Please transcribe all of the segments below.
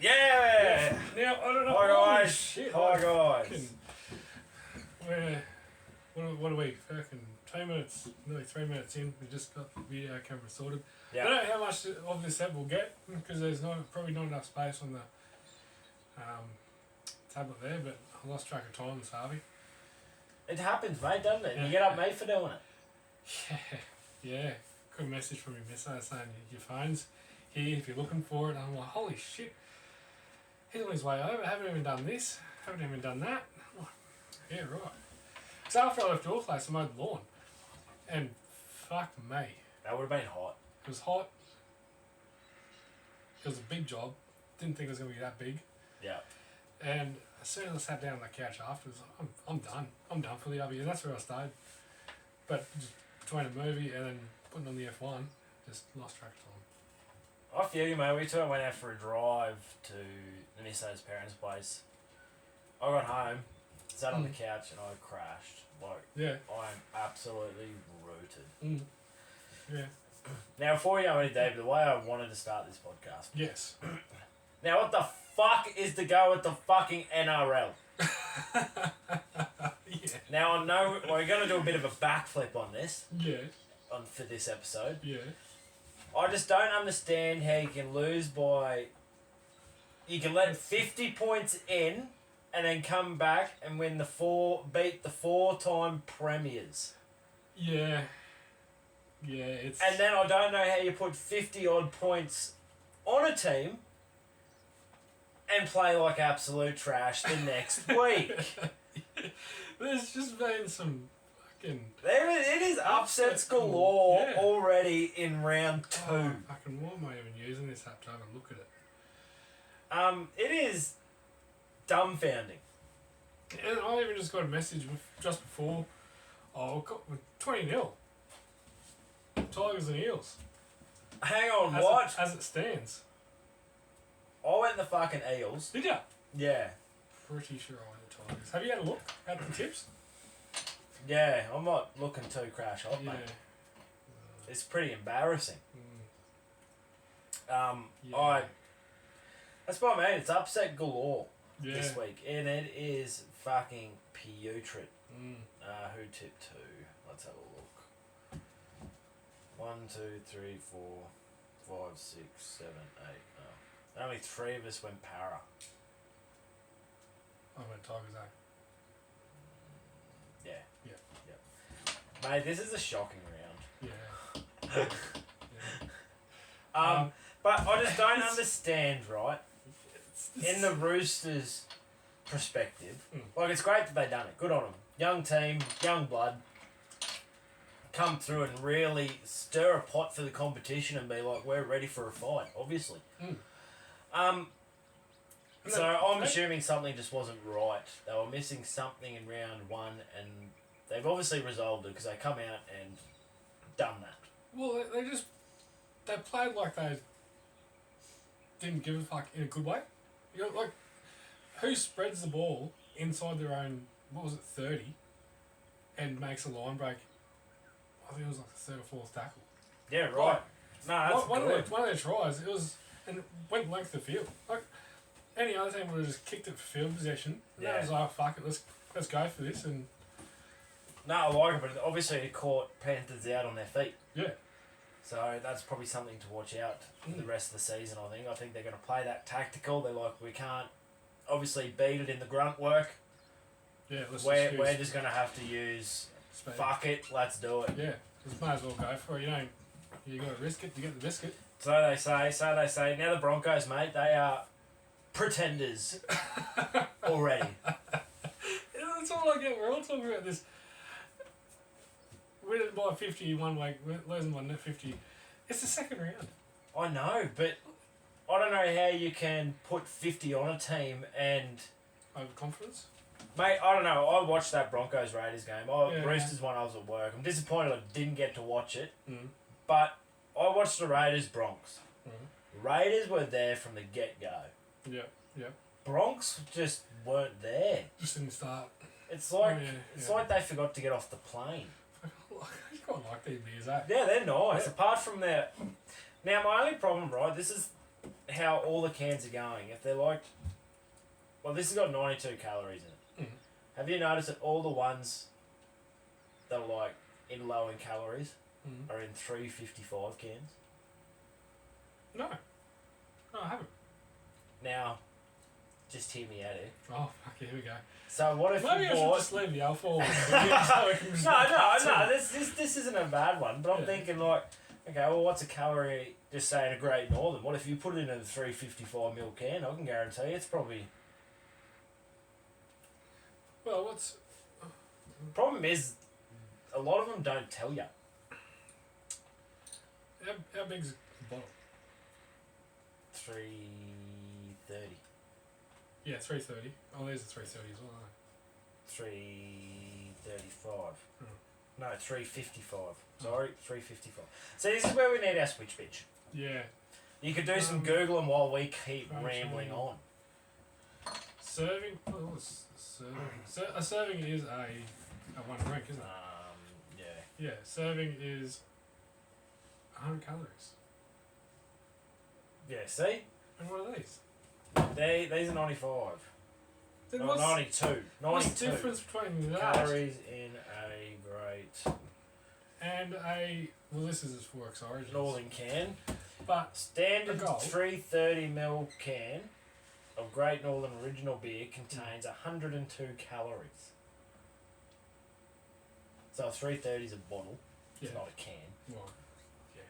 Yeah! Now, I don't know. Hi Holy guys! shit. Hi guys! What are we? Fucking 2 minutes, nearly 3 minutes in. We just got the video camera sorted. Yeah. I don't know how much of this set we'll get because there's probably not enough space on the tablet there, but I lost track of time this Harvey. It happens, mate, doesn't it? Yeah. You get up mate for doing it. Yeah. Good message from your missus saying your phone's here if you're looking for it. And I'm like, holy shit. He's on his way over. Haven't even done this. Haven't even done that. I'm like, yeah, right. So after I left your place, I mowed the lawn. And fuck me. That would have been hot. It was hot. It was a big job. Didn't think it was going to be that big. Yeah. And as soon as I sat down on the couch afterwards, I'm done. I'm done for the RV. And that's where I stayed. But just between a movie and then putting on the F1, just lost track of time. I feel you, mate. We two went out for a drive to the Nissan's parents' place. I got home, sat on the couch, and I crashed. Like, Yeah. I'm absolutely rooted. Mm. Yeah. Now, before you go any deeper, the way I wanted to start this podcast. Yes. Now, what the fuck is to go with the fucking NRL? Yeah. Now, I know we're going to do a bit of a backflip on this, Yeah. for this episode. Yeah. I just don't understand how you can lose by... You can let 50 points in and then come back and beat the 4-time premiers. Yeah. Yeah, it's... And then I don't know how you put 50 odd points on a team and play like absolute trash the next week. There's just been some fucking... It is upsets galore Yeah. already in round 2. Oh, fucking, why am I even using this app to have a look at it? It is dumbfounding. And I even just got a message just before. Oh, got 20-0. Tigers and Eels. Hang on, what? As it stands. I went the fucking Eels. Did ya? Yeah. Pretty sure I went the Tigers. Have you had a look at the tips? Yeah, I'm not looking too crash hot, mate. It's pretty embarrassing. Yeah. That's what I mean. It's upset galore this Yeah. week, and it is fucking putrid. Mm. Who tipped who? Let's have a look. 1, 2, 3, 4, 5, 6, 7, 8. Oh. Only 3 of us went para. I went Tigers, eh? Yeah. Yeah. Yep. Mate, this is a shocking round. Yeah. Yeah. But I just don't understand, right? In the Roosters' perspective, like, it's great that they done it. Good on them. Young team, young blood. Come through and really stir a pot for the competition and be like, we're ready for a fight, obviously. So I'm assuming something just wasn't right. They were missing something in round 1, and they've obviously resolved it because they come out and done that. Well, they played like they didn't give a fuck in a good way. You know, like, who spreads the ball inside their own, 30, and makes a line break? I think it was like the 3rd or 4th tackle. Yeah, right. No, that's one good. of their tries, it was, and it went length of the field. Like, any other team would have just kicked it for field possession. And Yeah. that was like, fuck it, let's go for this. And No, I like it, but obviously it caught Panthers out on their feet. yeah. So that's probably something to watch out for the rest of the season, I think. I think they're going to play that tactical. They're like, we can't obviously beat it in the grunt work. Yeah, We're just going to have to use, speed. fuck it, let's do it. Yeah, just might as well go for it. You got to risk it to get the biscuit. So they say. Now the Broncos, mate, they are pretenders already. That's all I get. We're all talking about this. Winning by 50 one week, losing by 50. It's the second round. I know, but I don't know how you can put 50 on a team and... Overconfidence? Mate, I don't know. I watched that Broncos Raiders game. Yeah. Roosters one, I was at work. I'm disappointed I didn't get to watch it. Mm. But I watched the Raiders Bronx. Mm. Raiders were there from the get-go. Yeah, yeah. Bronx just weren't there. Just didn't start. It's like yeah. like they forgot to get off the plane. I quite like these beers, eh? Yeah, they're nice. Yeah. Apart from their... Now, my only problem, right, this is how all the cans are going. If they're like, well, this has got 92 calories in it. Mm. Have you noticed that all the ones that are like in low in calories are in 355 cans? No. No, I haven't. Now, just hear me out here. Oh, fuck, here we go. So what if Maybe you I should bought... just leave the alpha one. No, this isn't a bad one, but I'm Yeah. thinking like, okay, well, what's a calorie, just saying a Great Northern? What if you put it in a 355ml can? I can guarantee it's probably... Well, what's... Problem is, a lot of them don't tell you. How big's the bottle? 330. Yeah, 330. Oh, there's a 330 as well, aren't 335. Hmm. No, 355. Sorry, 355. So this is where we need our switch bitch. Yeah. You could do some Googling while we keep Try rambling something. on. Serving... Oh, serving. A serving is a one drink, isn't it? Yeah. Yeah, serving is 100 calories. Yeah, see? And what are these? These are 95. Then No, what's 92. 92. what's the difference between that Calories in a Great and a... Well, this is as Forex Origins. Northern can. But Standard A gold. 330ml can of Great Northern Original beer contains 102 calories. So a 330 is a bottle. It's Yeah. not a can. Well, yeah.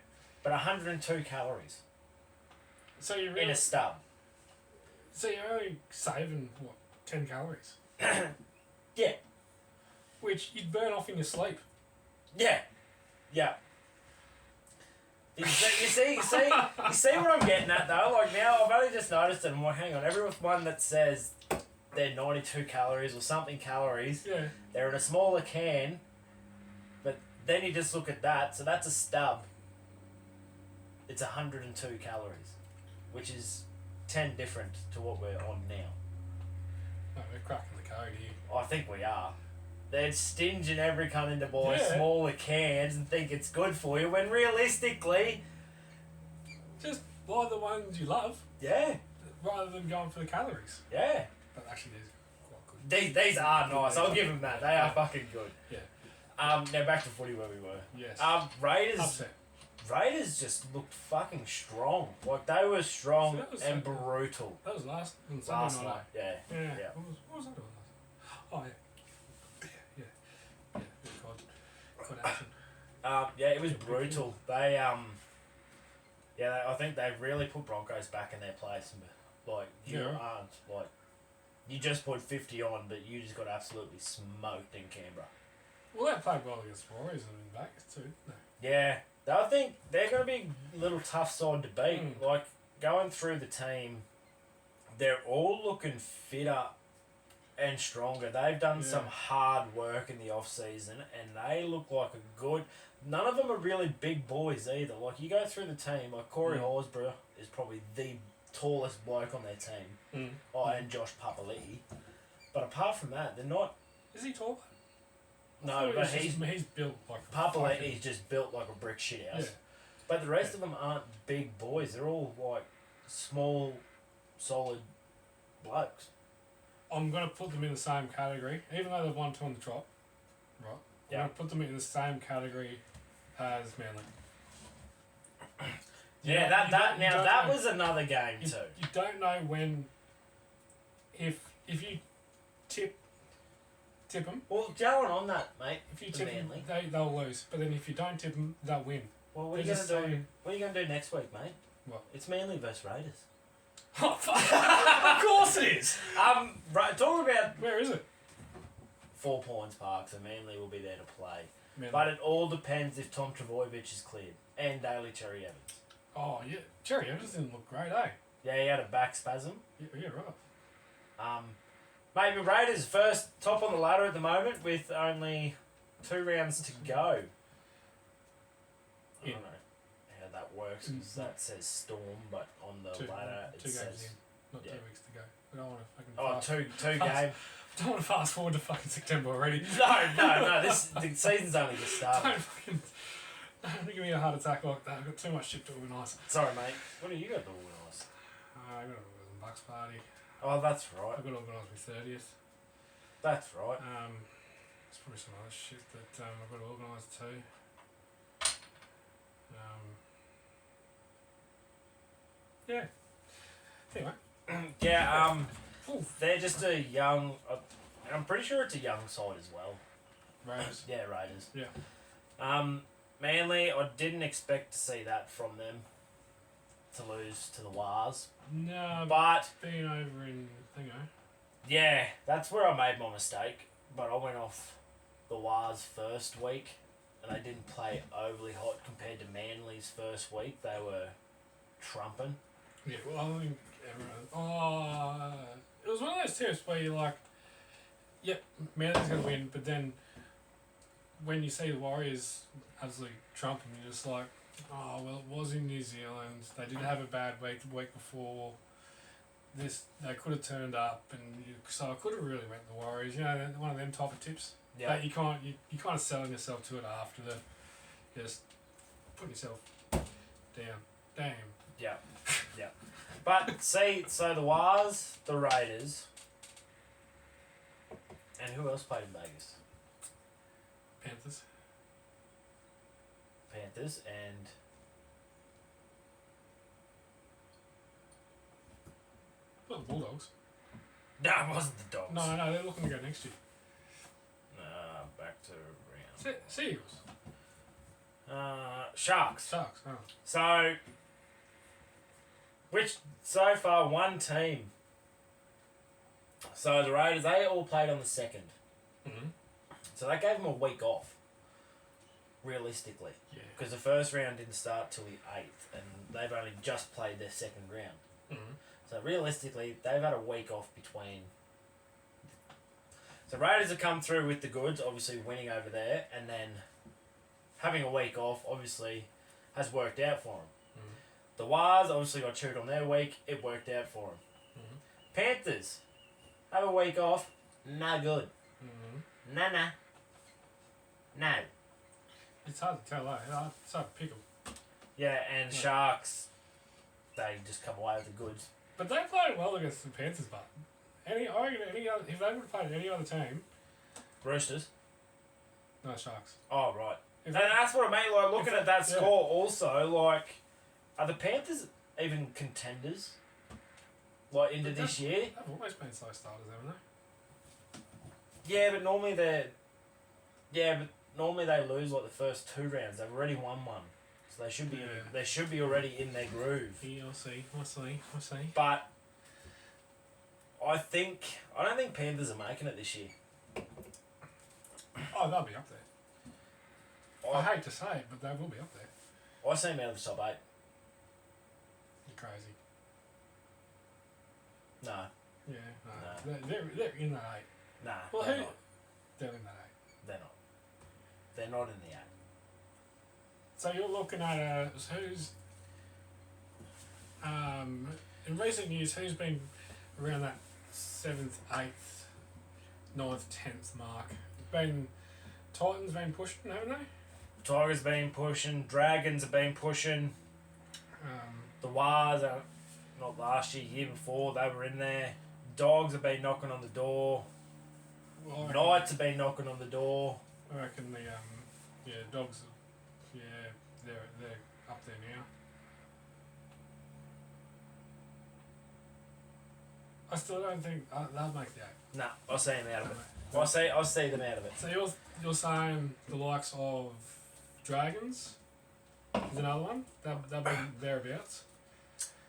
But 102 calories So you're in really, a stub. so you're only saving what 10 calories, Yeah. which you'd burn off in your sleep. Yeah. Yeah. You see what I'm getting at though? Like now I've only just noticed it and I'm like, hang on, everyone that says they're 92 calories or something calories, Yeah. they're in a smaller can, but then you just look at that, so that's a stub. It's 102 calories, which is 10 different to what we're on now. Oh, we're cracking the code here. I think we are. They're stinging every cunt into buy Yeah. smaller cans and think it's good for you, when realistically, Just buy the ones you love yeah, rather than going for the calories. yeah. But actually, these are quite good. These are nice. I'll give them that. They are fucking good. Yeah. Now back to footy where we were. Yes. Raiders. Upset. Raiders just looked fucking strong. Like they were strong So that was and so good. brutal That was last last night. night. Yeah. Yeah. Yeah. What was that doing last? Oh yeah. Yeah. Yeah. Good action. Yeah, it was brutal. They I think they really put Broncos back in their place. Like you Yeah. aren't like you just put 50 on, but you just got absolutely smoked in Canberra. Well, they played well against Warriors and in Vegas too, didn't they? Yeah, I think they're going to be a little tough side to beat. Mm. Like, going through the team, they're all looking fitter and stronger. They've done some hard work in the off-season, and they look like a good... None of them are really big boys either. Like, you go through the team, like Corey Horsburgh is probably the tallest bloke on their team. And Josh Papali'i. But apart from that, they're not... Is he tall? No, but he's built like Papali'i's just built like a brick shit house. Yeah. But the rest of them aren't big boys. They're all like small, solid blokes. I'm gonna put them in the same category, even though they've won 2 on the trot. Right. I'm gonna put them in the same category as Manly. Yeah, that was another game too. You don't know when. If you tip them. Well, going on that, mate. If you tip them, they'll lose. But then if you don't tip them, they'll win. Well, what are you gonna do? What are you gonna do next week, mate? What? It's Manly versus Raiders. Oh, fuck. Of course it is. Right. Talking about Where is it? 4 Points Park, so Manly will be there to play. Manly. But it all depends if Tom Trbojevic is cleared and Daly Cherry Evans. Oh yeah, Cherry Evans didn't look great, eh? Yeah, he had a back spasm. Yeah, right. Maybe Raiders first, top on the ladder at the moment with only 2 rounds to go. I don't know how that works because that says Storm, but on the ladder it 2 games says... in, not 2 weeks to go. We don't want to Oh, fucking two game. Don't want to fast forward to fucking September already. No. The season's only just started. Don't give me a heart attack like that. I've got too much shit to organise. Sorry, mate. What do you got to organise? I got a Bucks party. Oh, that's right. I got organised my 30th. That's right. There's probably some other shit that I've got to organise too. Yeah. Anyway. Yeah, Oof. they're just a young... I'm pretty sure it's a young side as well. Raiders. Yeah, Raiders. Yeah. Manly, I didn't expect to see that from them, to lose to the Wars. No, But, being over in Thingo. yeah, that's where I made my mistake. But I went off the Wars first week, and they didn't play overly hot compared to Manly's first week. They were trumping. Yeah, well, I think everyone... Oh, it was one of those tips where you're like, yep, Manly's going to win, but then when you see the Warriors absolutely trumping, you're just like, oh, well, it was in New Zealand. They did have a bad week the week before. They could have turned up, and so I could have really went the Warriors. You know, one of them type of tips. Yeah. But you kind of selling yourself to it after just putting yourself down. Damn. Yeah. Yeah. But, see, so the Wars, the Raiders, and who else played in Vegas? Panthers, and... Well, the Bulldogs. No, it wasn't the Dogs. No, they're looking to go next year. Back to round. Seagulls. Sharks. Sharks, oh. So, so far, one team. So the Raiders, they all played on the 2nd. Mm-hmm. So that gave them a week off, realistically. Yeah. Because the first round didn't start till the 8th, and they've only just played their second round. Mm-hmm. So realistically, they've had a week off between. So Raiders have come through with the goods, obviously winning over there, and then having a week off, obviously, has worked out for them. Mm-hmm. The Wars obviously got chewed on their week, it worked out for them. Mm-hmm. Panthers have a week off, no good. Mm-hmm. Nah. No. It's hard to tell, eh? It's hard to pick them. Yeah, and Sharks, they just come away with the goods. But they played well against the Panthers, but I reckon any other, if they would have played any other team... Roosters? No, Sharks. Oh, right. And that's what I mean, like, looking at that score also, like, are the Panthers even contenders? Like, into this year? They've always been slow starters, haven't they? Yeah, but normally they lose, like, the first 2 rounds. They've already won one. So they should be already in their groove. Yeah, I see. But I don't think Panthers are making it this year. Oh, they'll be up there. I hate to say it, but they will be up there. I see them out of the top 8. You're crazy. No. Yeah, no. They're in that 8. Nah. Well, they're not. They're in that 8. They're not. They're not in the 8. So you're looking at who's in recent years, who's been around that 7th, 8th, 9th, 10th mark? Titans been pushing, haven't they? Tigers been pushing. Dragons have been pushing. The Wars, not last year before, they were in there. Dogs have been knocking on the door. Well, Knights have been knocking on the door. I reckon the Dogs. Yeah, they're up there now. I still don't think they'll make the 8. Nah, I'll see them out of it. I'll see them out of it. So you're saying the likes of Dragons is another one? They'll be thereabouts.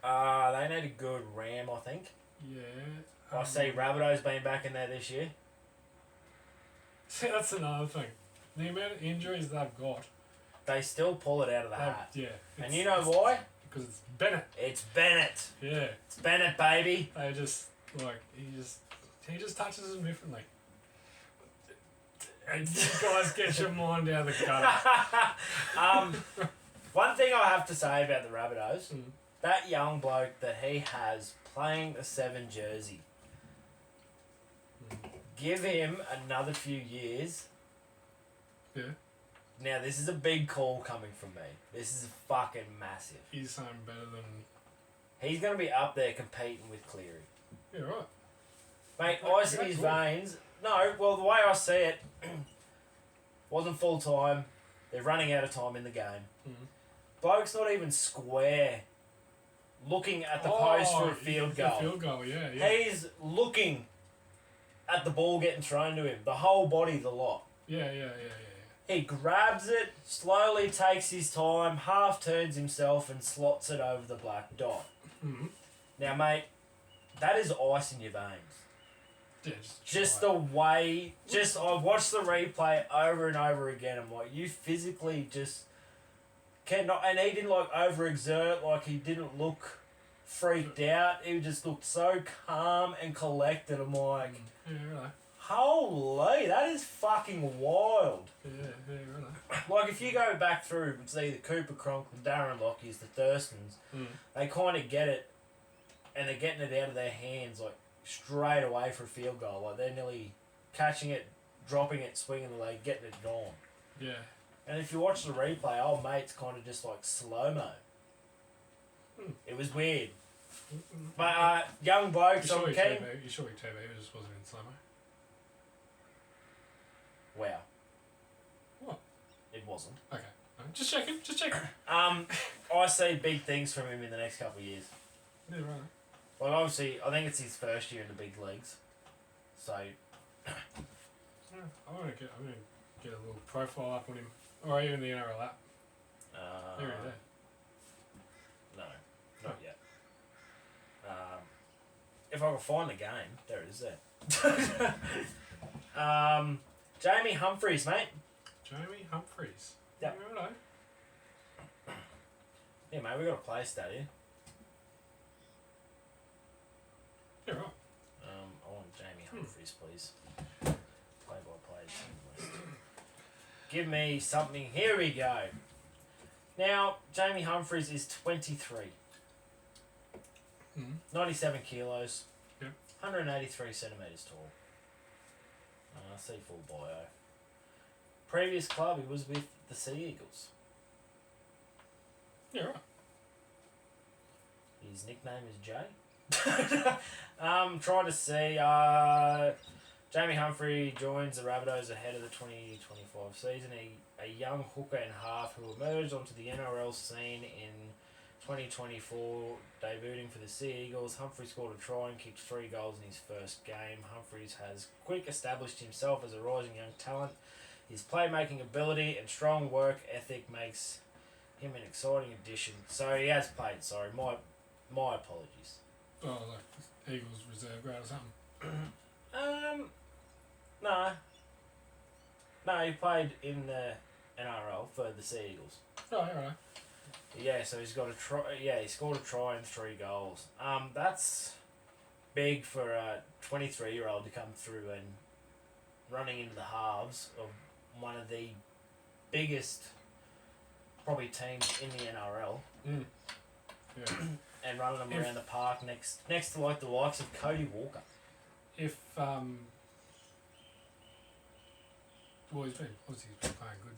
They need a good ram, I think. Yeah. I see Rabbitoh's been back in there this year. See, that's another thing. The amount of injuries they've got. They still pull it out of the hat. Yeah. And you know why? Because it's Bennett. It's Bennett. Yeah. It's Bennett, baby. They just, he just touches them differently. And you guys get your mind out of the gutter. One thing I have to say about the Rabbitohs, that young bloke that he has playing the 7 jersey, give him another few years. Yeah. Now, this is a big call coming from me. This is fucking massive. He's something better than... He's going to be up there competing with Cleary. Yeah, right. Mate, Like, ice in his cool. veins. No, well, the way I see it, wasn't full time. They're running out of time in the game. Mm. Bloke's not even square looking at the post for a field goal. Field goal, yeah. He's looking at the ball getting thrown to him. The whole body, the lot. Yeah. He grabs it, slowly takes his time, half turns himself and slots it over the black dot. Mm-hmm. Now, mate, that is ice in your veins. Yeah, Just the way, I've watched the replay over and over again. I'm like, you physically just cannot, and he didn't like overexert, like he didn't look freaked out. He just looked so calm and collected. I'm like, yeah, really. Holy, that is fucking wild. Yeah, really. Like, if you go back through, it's either Cooper Cronk, the Darren Lockies, the Thurstons, they kind of get it, and they're getting it out of their hands, like, straight away for a field goal. Like, they're nearly catching it, dropping it, swinging the leg, getting it gone. Yeah. And if you watch the replay, old mate's kind of just like slow-mo. It was weird. But, young blokes, I'm keen. You sure he TV just wasn't in slow-mo? Wow. What? It wasn't. Okay. Just checking. I see big things from him in the next couple of years. Yeah, right. Like, obviously, I think it's his first year in the big leagues. So, Yeah, I'm gonna get a little profile up on him, or even the NRL app. There he is. No, not yet. If I can find the game, there it is there. Jamie Humphries, mate. Jamie Humphries. Yep. Yeah, right. Yeah, mate, we got a play stat here. Yeah, right. I want Jamie Humphries, please. Play-by-play. Give me something. Here we go. Now, Jamie Humphries is 23. 97 kilos. Yep. 183 centimetres tall. See full bio. Previous club, he was with the Sea Eagles. Yeah, right. His nickname is Jay. Trying to see. Jamie Humphrey joins the Rabbitohs ahead of the 2025 season. A young hooker and half who emerged onto the NRL scene in 2024, debuting for the Sea Eagles. Humphrey scored a try and kicked 3 goals in his first game. Humphreys has quick established himself as a rising young talent. His playmaking ability and strong work ethic makes him an exciting addition. So he has played. Sorry, my apologies. Oh, like Eagles reserve grade or something. No, he played in the NRL for the Sea Eagles. Oh, yeah, right. Yeah, so he's got a try. Yeah, he scored a try and 3 goals. That's big for a 23-year-old to come through and running into the halves of one of the biggest probably teams in the NRL. Yeah. And running them around the park next to like the likes of Cody Walker. If well, he's been playing good.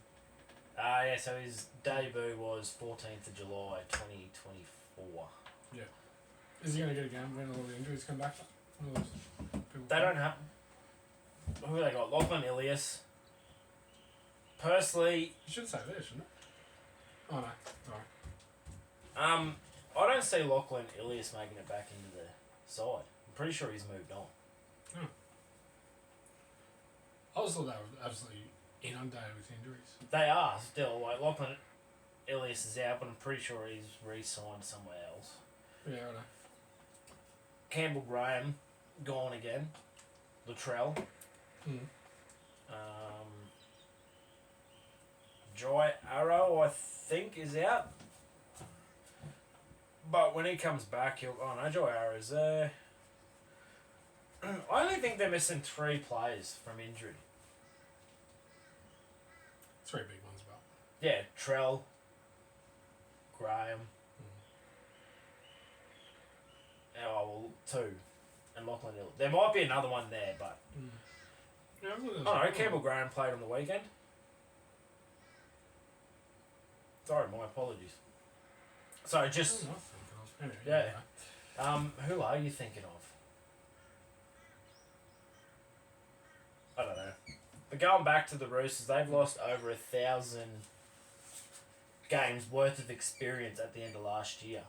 Yeah, so his debut was 14th of July 2024. Yeah. Is he going to get a game when all the injuries come back? They don't have... Who have they got? Lachlan Ilias. Personally... You should say there, shouldn't it? Oh, no. Alright. I don't see Lachlan Ilias making it back into the side. I'm pretty sure he's moved on. I always thought they were absolutely inundated with injuries. They are still. Like, Lachlan Ilias is out, but I'm pretty sure he's re-signed somewhere else. Yeah, I know. Campbell Graham, gone again. Latrell. Jai Arrow, I think, is out. But when he comes back, he'll... Oh, no, Jai Arrow's there. I only think they're missing 3 players from injury. 3 big ones, but... Yeah, Trell, Graham. Oh, well, 2. And Lachlan Hill. There might be another one there, but... Yeah, Oh, no, Campbell Graham played on the weekend. Sorry, my apologies. So, just... Anyway, Yeah. Who are you thinking of? I don't know. But going back to the Roosters, they've lost over 1,000 games worth of experience at the end of last year.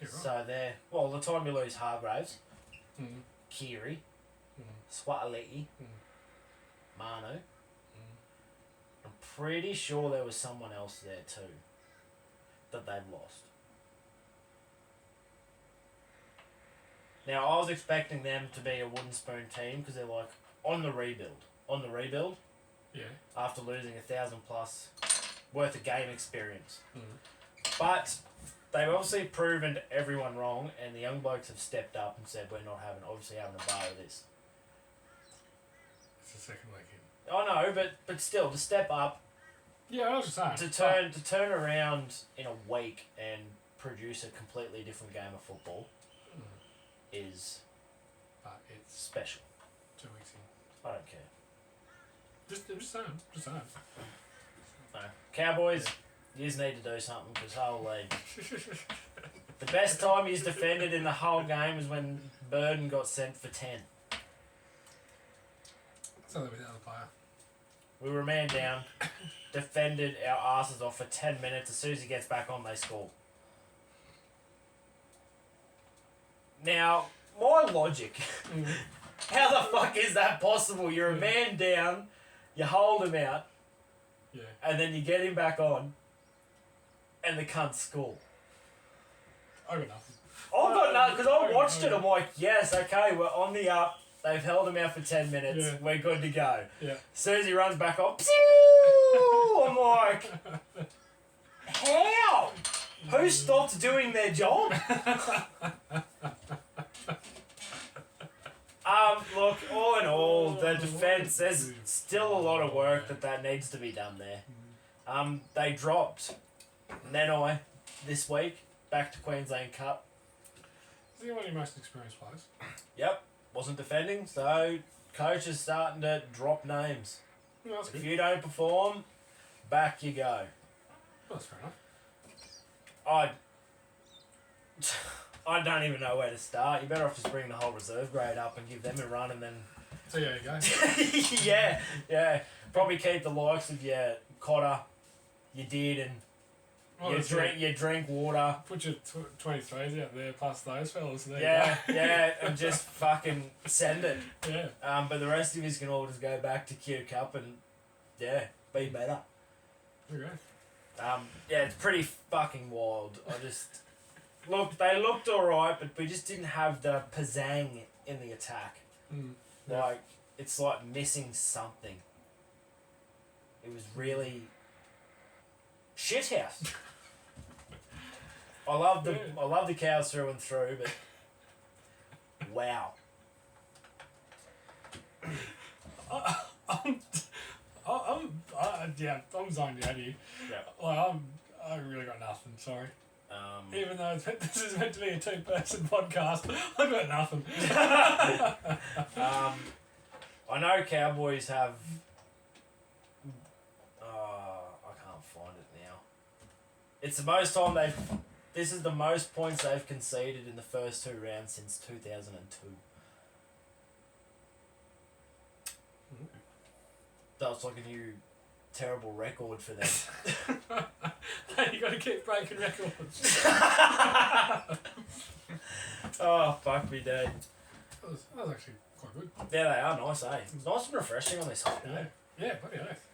You're right. So they're... Well, the time you lose Hargraves, Mm. Kiri, Mm. Swateleti, Manu. I'm pretty sure there was someone else there too that they've lost. Now, I was expecting them to be a wooden spoon team because they're like on the rebuild Yeah. after losing 1,000 plus worth of game experience. Mm. But they've obviously proven everyone wrong, and the young blokes have stepped up and said we're not having a bar of this. It's the second week in. I know, but still to step up, Yeah, I was just saying. to turn around in a week and produce a completely different game of football is But it's special. 2 weeks in. I don't care. I'm just saying. No. Cowboys, you just need to do something because holy. The best time he's defended in the whole game was when Burden got sent for 10. So they're without a player. We were a man down, defended our asses off for 10 minutes. As soon as he gets back on, they score. Now, my logic, how the fuck is that possible? You're a man down, you hold him out, Yeah. and then you get him back on, and the cunt score. I got nothing. I've got nothing, because I watched it, I'm like, yes, okay, we're on the up, they've held him out for 10 minutes, Yeah. we're good to go. Yeah. As soon as he runs back on, pew! I'm like, how? Who stopped doing their job? Look, all in all, the defence, there's still a lot of work that needs to be done there. They dropped Nenoi this week, back to Queensland Cup. Is he one of your most experienced players? Yep, wasn't defending, so coach is starting to drop names. No, that's If good. you don't perform, back you go. Well, that's fair enough. I don't even know where to start. You better off just bring the whole reserve grade up and give them a run and then... So there you go. yeah. Probably keep the likes of your Cotter, your Did, and Well, you drink water. Put your 23s out there plus those fellas. There you go. Yeah, and just fucking send it. Yeah. But the rest of us can all just go back to Q Cup and, yeah, be better. Okay. Yeah, it's pretty fucking wild. Look, they looked alright, but we just didn't have the pizzang in the attack. Yeah. Like, it's like missing something. It was really shithouse. I love the cows through and through, but wow. I'm zoned out here. Yeah. Like, I really got nothing. Sorry. Even though this is meant to be a two-person podcast, I've got nothing. I know Cowboys have... I can't find it now. It's the most time they've... This is the most points they've conceded in the first two rounds since 2002. That's like a new terrible record for them. You got to keep breaking records. Oh, fuck me, dude. That was actually quite good. Yeah, they are nice, eh? It's nice and refreshing on this hot day. Yeah, bloody oath.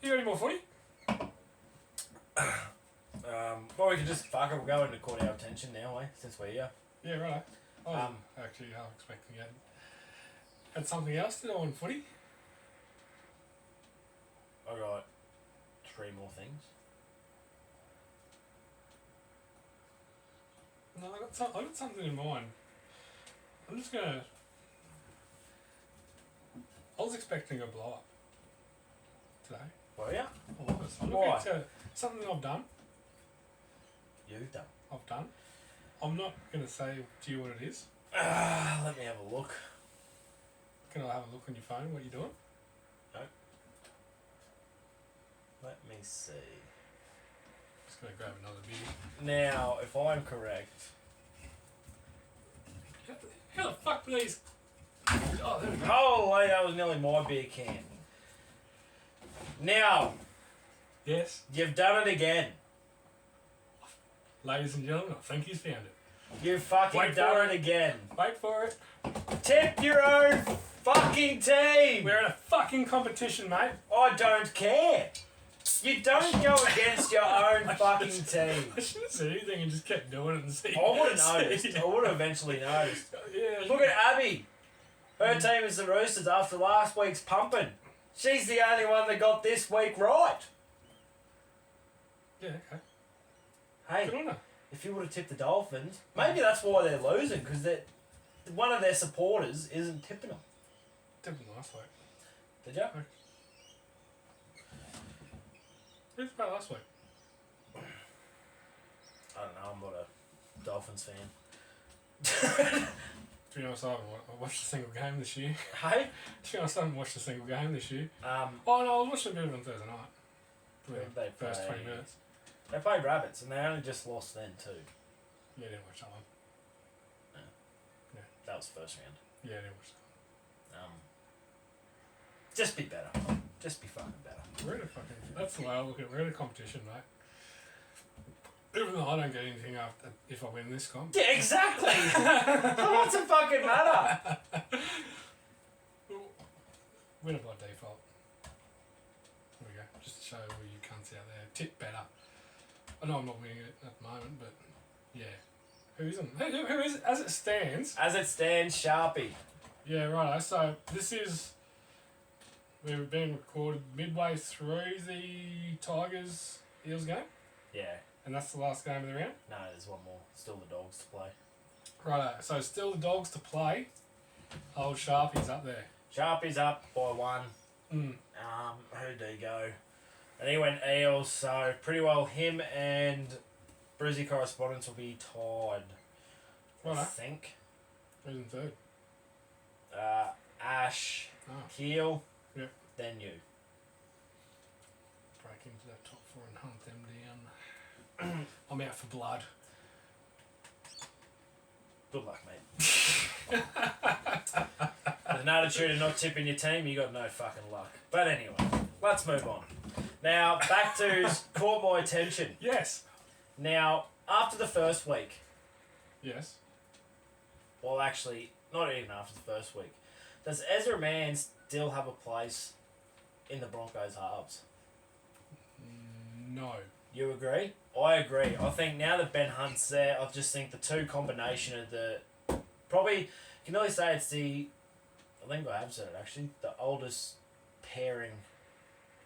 You got any more footy? Well, we can just fuck it. We'll go into caught our attention now, eh? Since we're here. Yeah, right. I was actually expecting you had something else to do on footy. I got 3 more things. No, I got something in mind. I'm just gonna. I was expecting a blow up today. Well, yeah. I was. I'm Why? looking at something I've done. You've done. I've done. I'm not gonna say to you what it is. Let me have a look. Can I have a look on your phone? What you're doing? No. Let me see. Just just gonna grab another beer. Now, if I'm correct, How the fuck do these? Oh, there we go. holy, that was nearly my beer can. Now, Yes, you've done it again. ladies and gentlemen, I think he's found it. You've fucking Wait for done it. it again. Wait for it. Tip your own fucking team. We're in a fucking competition, mate. I don't care. You don't go against your own fucking team. I shouldn't have said anything and just kept doing it and see. I would have noticed. I would have eventually noticed. Yeah. Look at Abby. Her team is the Roosters after last week's pumping. She's the only one that got this week right. Yeah. Okay. Hey, Good on her. if you would have tipped the Dolphins, maybe that's why they're losing, because one of their supporters isn't tipping them. Tipped them last week. Did you? Who's about last week? I don't know. I'm not a Dolphins fan. To be honest, I haven't watched a single game this year. Hey. To be honest, I haven't watched a single game this year. Um. Oh no, I was watching a bit of it on Thursday night. Who Yeah, did they first play? 20 minutes. They played Rabbits, and they only just lost then too. Yeah, I didn't watch that one. That was first round. Yeah, I didn't watch that. Just be better. Just be fucking better. We're in a fucking. That's the way I look at it. We're in a competition, mate. Even though I don't get anything after if I win this comp. Yeah, exactly. So what's it fucking matter? Winner by default. There we go. Just to show all you cunts out there. Tip better. I know I'm not winning it at the moment, but yeah. Who isn't? Who is? As it stands. As it stands, Sharpie. Yeah, right. So this is. We've been recorded midway through the Tigers Eels game, Yeah. and that's the last game of the round. No, there's one more. Still the Dogs to play. Right. So still the Dogs to play. Old Sharpie's up there. Sharpie's up by 1. Mm. Who'd he go? And he went Eels, so pretty well him and Brizzy Correspondence will be tied. I Righto. think. Who's in third? Ash, Oh, Keel, yeah. then you. Break into that top 4 and hunt them down. I'm out for blood. Good luck, mate. With an attitude of not tipping your team, you got no fucking luck. But anyway, let's move on. Now, back to caught my attention. Yes. Now, after the first week, Yes. well, actually, not even after the first week, does Ezra Mann still have a place in the Broncos halves? No. You agree? I agree. I think now that Ben Hunt's there, I just think the two combination of the... Probably, you can only say it's the... I think I have said it actually. The oldest pairing...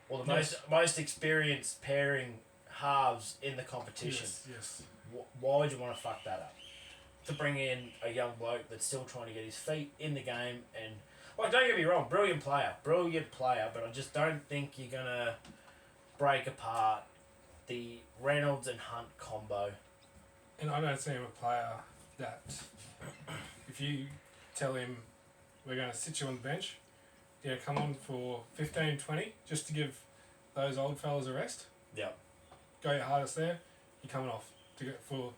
Or the Yes. most experienced pairing halves in the competition. Yes. Why would you want to fuck that up? To bring in a young bloke that's still trying to get his feet in the game and... Like, don't get me wrong, brilliant player, but I just don't think you're going to break apart the Reynolds and Hunt combo. And I don't see him a player that if you tell him we're going to sit you on the bench, yeah, come on for 15, 20, just to give those old fellas a rest. Yep. Go your hardest there. You're coming off to get for.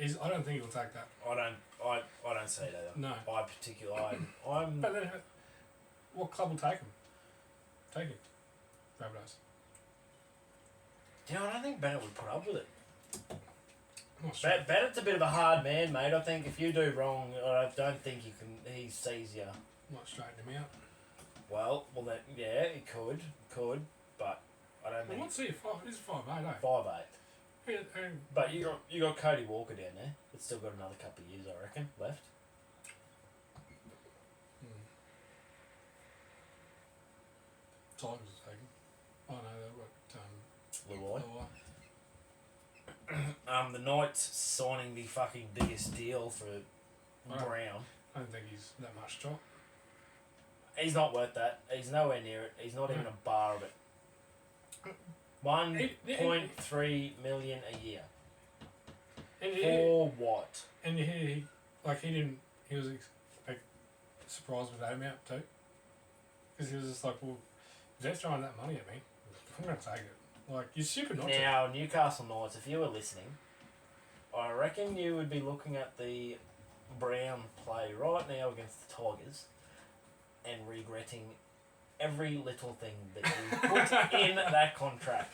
I don't think he'll take that. I don't see that. No. I'm But then, what club will take him? Take him. Rabbitohs. you know, I don't think Bennett would put up with it. I'm not sure. Bennett's a bit of a hard man, mate. I think if you do wrong, I don't think he sees you. Might straighten him out. Well, then, yeah, he could, but I don't Well, think what's he? He's 5'8", eh? 5'8". Who, But you got Cody Walker down there. It's still got another couple of years, I reckon, left. Tigers will take him. Oh no, they've got Leroy. Luai. The Knights signing the fucking biggest deal for Right. Brown. I don't think he's that much top. He's not worth that. He's nowhere near it. He's not even a bar of it. 1.3 million a year. And For what? and he was like surprised with that amount too. Because he was just like, well, if they're throwing that money at me, I'm going to take it. Like, you're stupid not to. Now, Newcastle Knights, if you were listening, I reckon you would be looking at the Brown play right now against the Tigers and regretting every little thing that you put in that contract.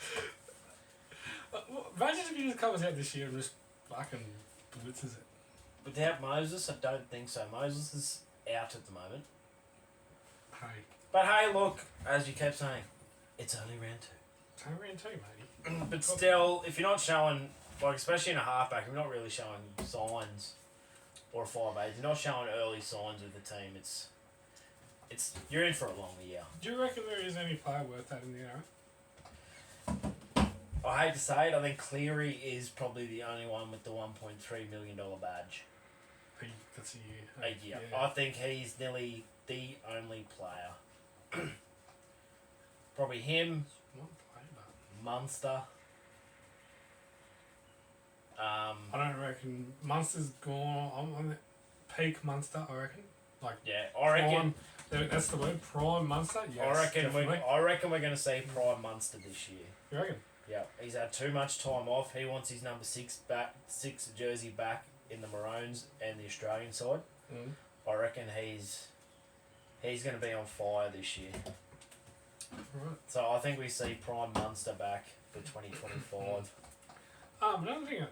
Imagine if he just comes out this year and just fucking blitzes it. Without Moses, I don't think so. Moses is out at the moment. Hey. But hey, look, as you kept saying, it's only round 2. It's only round 2, matey. But still, if you're not showing, like especially in a halfback, if you're not really showing signs, or a 5'8", you're not showing early signs with the team, it's you're in for a long year. Do you reckon there is any player worth that in the era? I hate to say it, I think Cleary is probably the only one with the $1.3 million badge. That's a year. A year. Yeah. I think he's nearly the only player. Probably him, Not player, but Munster. I don't reckon Munster's gone on the peak Munster, I reckon. Like, Yeah, I reckon. That's the word, prime Munster. Yes, I reckon we're going to see prime Munster this year. You reckon? Yeah, he's had too much time off. He wants his number 6 jersey back in the Maroons and the Australian side. Mm. I reckon he's going to be on fire this year. Right. So I think we see prime Munster back for 2025. Another thing,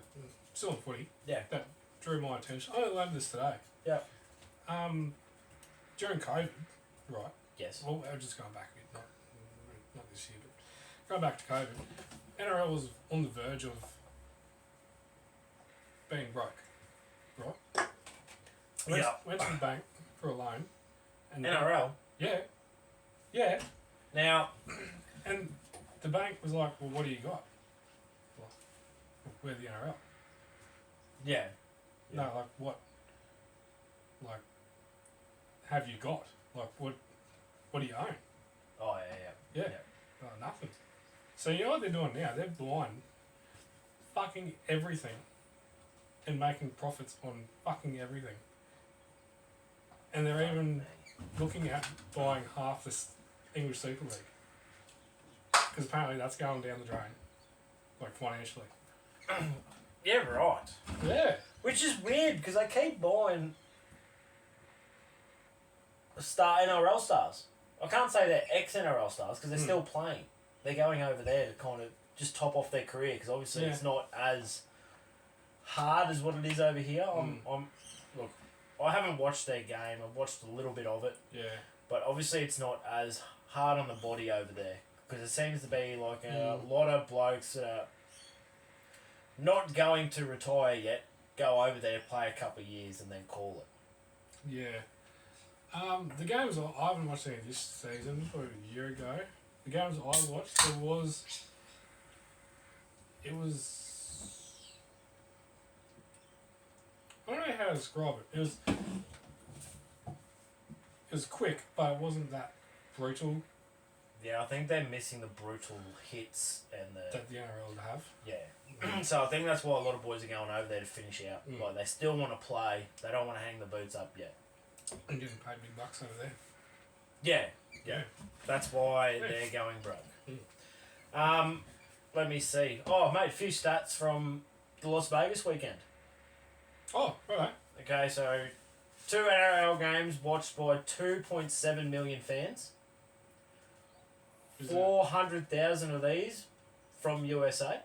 still on footy. Yeah. That drew my attention. I learned this today. Yeah. During COVID, right? Yes. Well, I'm just going back a bit, not this year, but going back to COVID, NRL was on the verge of being broke, right? Went to the bank for a loan. And NRL. Yeah. Now, And the bank was like, well, what do you got? Well, we're the NRL. yeah. No, like, what? Like, have you got? Like, what do you own? Oh, yeah. Nothing. So you know what they're doing now? They're blind fucking everything and making profits on fucking everything. And they're even looking at buying half this English Super League. Because apparently that's going down the drain. Like, financially. Yeah, right. Yeah. Which is weird because they keep buying NRL stars. I can't say they're ex-NRL stars because they're still playing. They're going over there to kind of just top off their career because obviously it's not as hard as what it is over here. Look, I haven't watched their game. I've watched a little bit of it. Yeah. But obviously it's not as hard on the body over there because it seems to be like a lot of blokes that are not going to retire yet, go over there, play a couple of years and then call it. Yeah. The games, I haven't watched any this season, probably a year ago. The games I watched, it was... I don't know how to describe it. It was quick, but it wasn't that brutal Yeah, I think they're missing the brutal hits and the... that the NRL would have. Yeah. So I think that's why a lot of boys are going over there to finish out. Like, they still want to play. They don't want to hang the boots up yet. And getting paid big bucks over there. Yeah. That's why they're going broke. Let me see. Oh, mate, a few stats from the Las Vegas weekend. Oh, right. Okay, so 2 NRL games watched by 2.7 million fans. 400,000 of these from USA.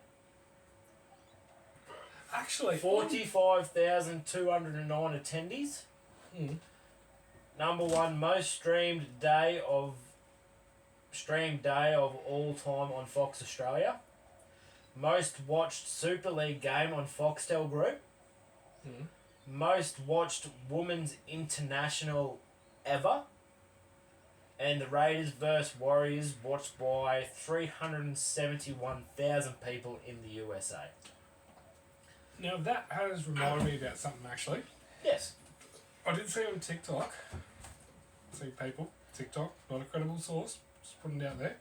Actually, 45,209 attendees. Number 1 most streamed day of all time on Fox Australia. Most watched Super League game on Foxtel Group. Most watched Women's International ever. And the Raiders vs Warriors watched by 371,000 people in the USA. Now that has reminded me about something actually. Yes. I did see on TikTok. TikTok, not a credible source, just putting it out there.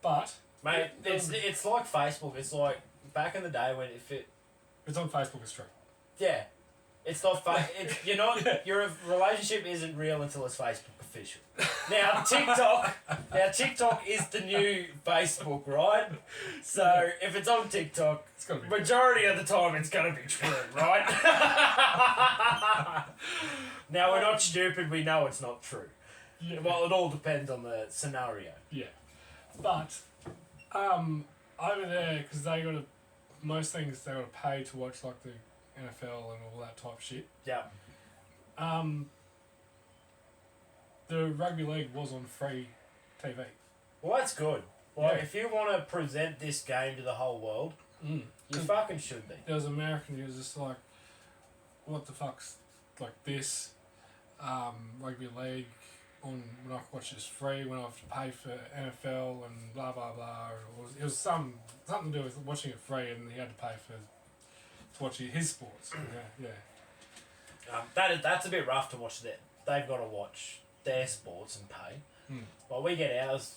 But Mate, it's like Facebook. It's like back in the day when it's on Facebook, it's true. yeah. It's not fun. You're not. Your relationship isn't real until it's Facebook official. Now TikTok is the new Facebook, right? So if it's on TikTok, It's gotta be majority of the time it's gonna be true, right? Now we're not stupid. We know it's not true. Yeah. Well, it all depends on the scenario. Yeah. But over there, because most things they got to pay to watch, like the NFL and all that type of shit. Yeah. The rugby league was on free TV. Well, that's good. Like, Yeah. if you want to present this game to the whole world, you fucking should be. There was an American who was just like, what the fuck's like this rugby league on when I watch this free, when I have to pay for NFL and blah blah blah. It was something to do with watching it free, and he had to pay to watch his sports. Yeah. That's a bit rough to watch. That they've got to watch their sports and pay. Well, we get ours.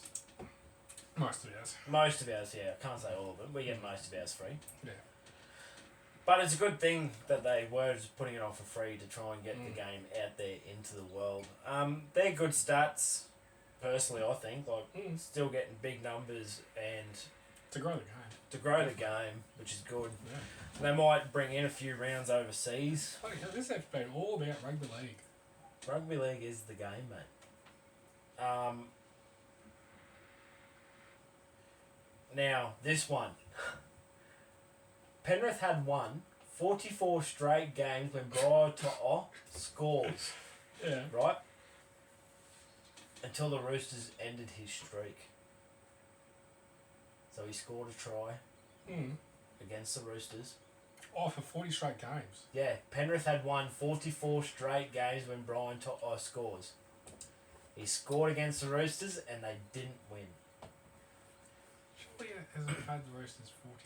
Most of ours. Most of ours, yeah. I can't say all of them. We get most of ours free. Yeah. But it's a good thing that they were just putting it on for free to try and get the game out there into the world. They're good stats, personally, I think. Like, still getting big numbers and to grow the game. To grow the game, which is good. Yeah. They might bring in a few rounds overseas. Oh, yeah, this has been all about rugby league. Rugby league is the game, mate. Now, this one. Penrith had won 44 straight games when Brian To'o scores. Yeah. Right? Until the Roosters ended his streak. So he scored a try against the Roosters. Oh, for 40 straight games. Yeah, Penrith had won 44 straight games when Brian To'o scores. He scored against the Roosters and they didn't win. Surely it hasn't had the Roosters 40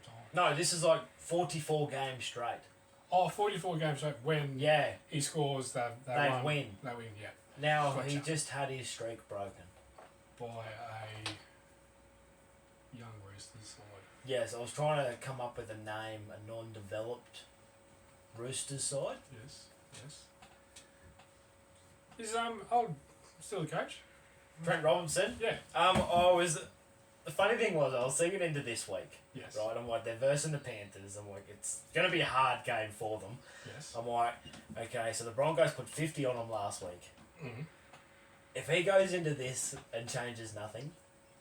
times. No, this is like 44 games straight. Oh, 44 games straight when he scores, they win. They win, yeah. Now, Gotcha. he just had his streak broken. By a young Roosters side. Yes, I was trying to come up with a name, a non-developed Roosters side. Yes. Is still the coach? Trent Robinson. Yeah. The funny thing was, I was thinking into this week. Yes. Right, I'm like, they're versing the Panthers. I'm like, it's going to be a hard game for them. Yes. I'm like, okay, so the Broncos put 50 on them last week. Mm-hmm. If he goes into this and changes nothing,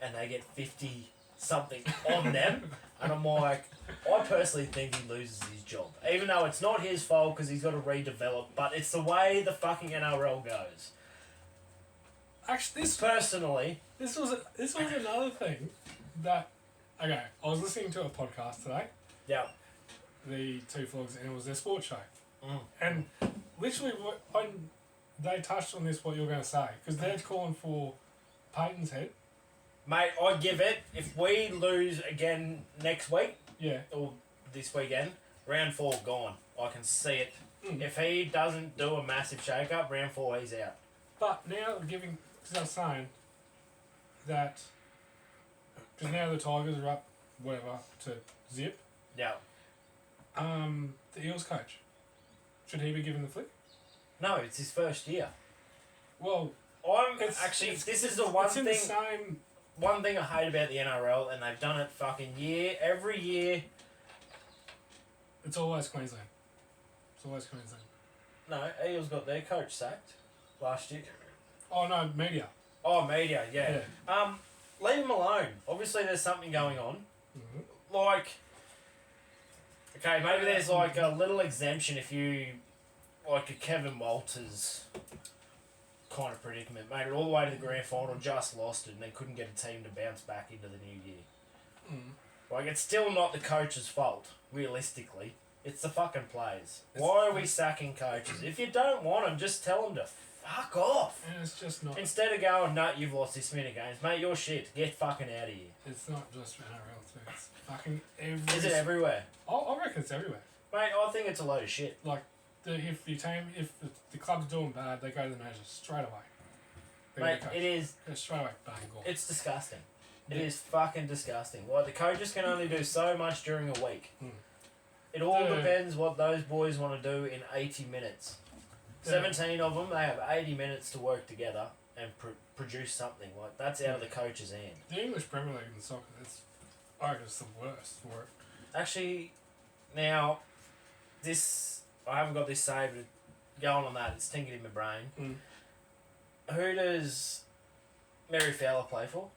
and they get 50 something on them, and I'm like, I personally think he loses his job. Even though it's not his fault because he's got to redevelop, but it's the way the fucking NRL goes. Actually, This was another thing that. Okay, I was listening to a podcast today. Yeah. The Two Flogs, and it was their sports show. Mm. And literally, when they touched on this, what you were going to say, because they're calling for Payton's head. Mate, I give it, if we lose again next week, or this weekend, round 4 gone. I can see it. If he doesn't do a massive shake-up, round 4 he's out. But now because I was saying that, because now the Tigers are up, whatever, to zip. Yeah. The Eels coach, should he be given the flick? No, it's his first year. Well, this is the one thing. The same. One thing I hate about the NRL, and they've done it fucking every year. It's always Queensland. No, Eels got their coach sacked last year. Oh no, media. Oh, media, yeah. Leave him alone. Obviously, there's something going on. Mm-hmm. Like, okay, maybe there's like a little exemption if you, like a Kevin Walters kind of predicament, made it all the way to the grand final, just lost it, and they couldn't get a team to bounce back into the new year. Like, it's still not the coach's fault, realistically. It's the fucking players. Why are we sacking coaches? If you don't want them, just tell them to fuck off. And it's just not. Instead of going, no, you've lost this many games, mate, you're shit. Get fucking out of here. It's not just NRL too. It's fucking everywhere. Is it everywhere? I reckon it's everywhere. Mate, I think it's a load of shit. Like, if the club's doing bad, they go to the manager straight away. Mate, it is. Go straight away, bang, gone. It's disgusting. It is fucking disgusting. Like, the coaches can only do so much during a week. It all depends what those boys want to do in 80 minutes. 17 of them, they have 80 minutes to work together and produce something. Like, that's out of the coach's hand. The English Premier League and soccer, I reckon it's the worst for it. Actually, now, I haven't got this saved, but going on that, it's thinking in my brain. Who does Mary Fowler play for?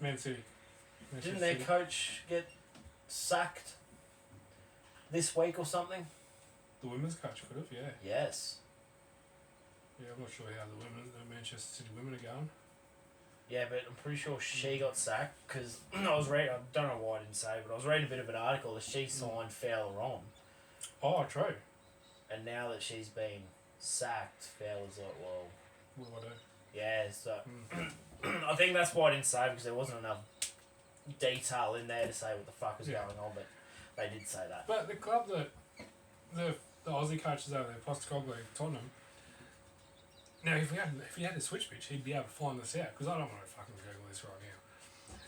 Man City. Didn't their coach get sacked this week or something? The women's coach could have, yeah. Yes. Yeah, I'm not sure how the Manchester City women are going. Yeah, but I'm pretty sure she got sacked because I was reading, I don't know why I didn't say, but I was reading a bit of an article that she signed Fowler on. Oh, true. And now that she's been sacked, Fowler's like, well... What do I do? Yeah, so... I think that's why I didn't say, because there wasn't enough detail in there to say what the fuck was going on, but they did say that. But the club that... The Aussie coaches over there, Postecoglou, Tottenham... Now, if he had a switch pitch, he'd be able to find this out, because I don't want to fucking Google this right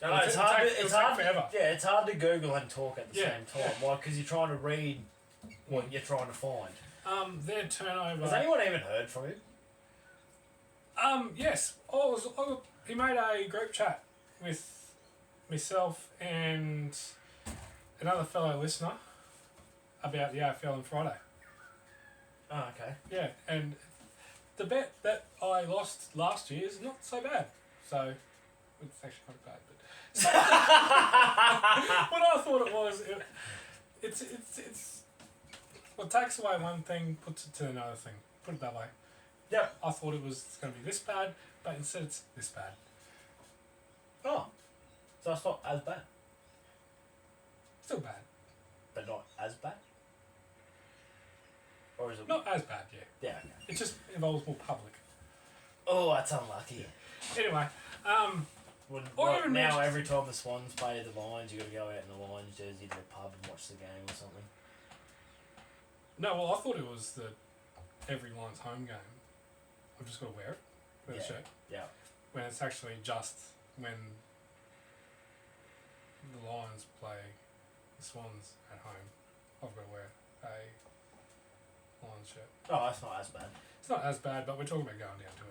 now. No, it's hard. It's hard forever. Yeah, it's hard to Google and talk at the same time, like because you're trying to read what you're trying to find. Their turnover. Has anyone even heard from him? Yes. He made a group chat with myself and another fellow listener about the AFL on Friday. Oh, okay. Yeah, and the bet that I lost last year is not so bad. So, it's actually quite bad. But what I thought it was, it's what takes away one thing puts it to another thing. Put it that way. Yeah. I thought it was going to be this bad, but instead it's this bad. Oh, so it's not as bad, Still bad. but not as bad. Or is it? Not as bad, yeah. Yeah. Okay. It just involves more public. Oh, that's unlucky. Anyway, now every time the Swans play the Lions, you got to go out in the Lions jersey to the pub and watch the game or something. No, well, I thought it was every Lions home game. I've just got to wear it. Wear the shirt. Yeah. When it's actually just when the Lions play the Swans at home, I've got to wear a Lions shirt. Oh, that's not as bad. It's not as bad, but we're talking about going down to it.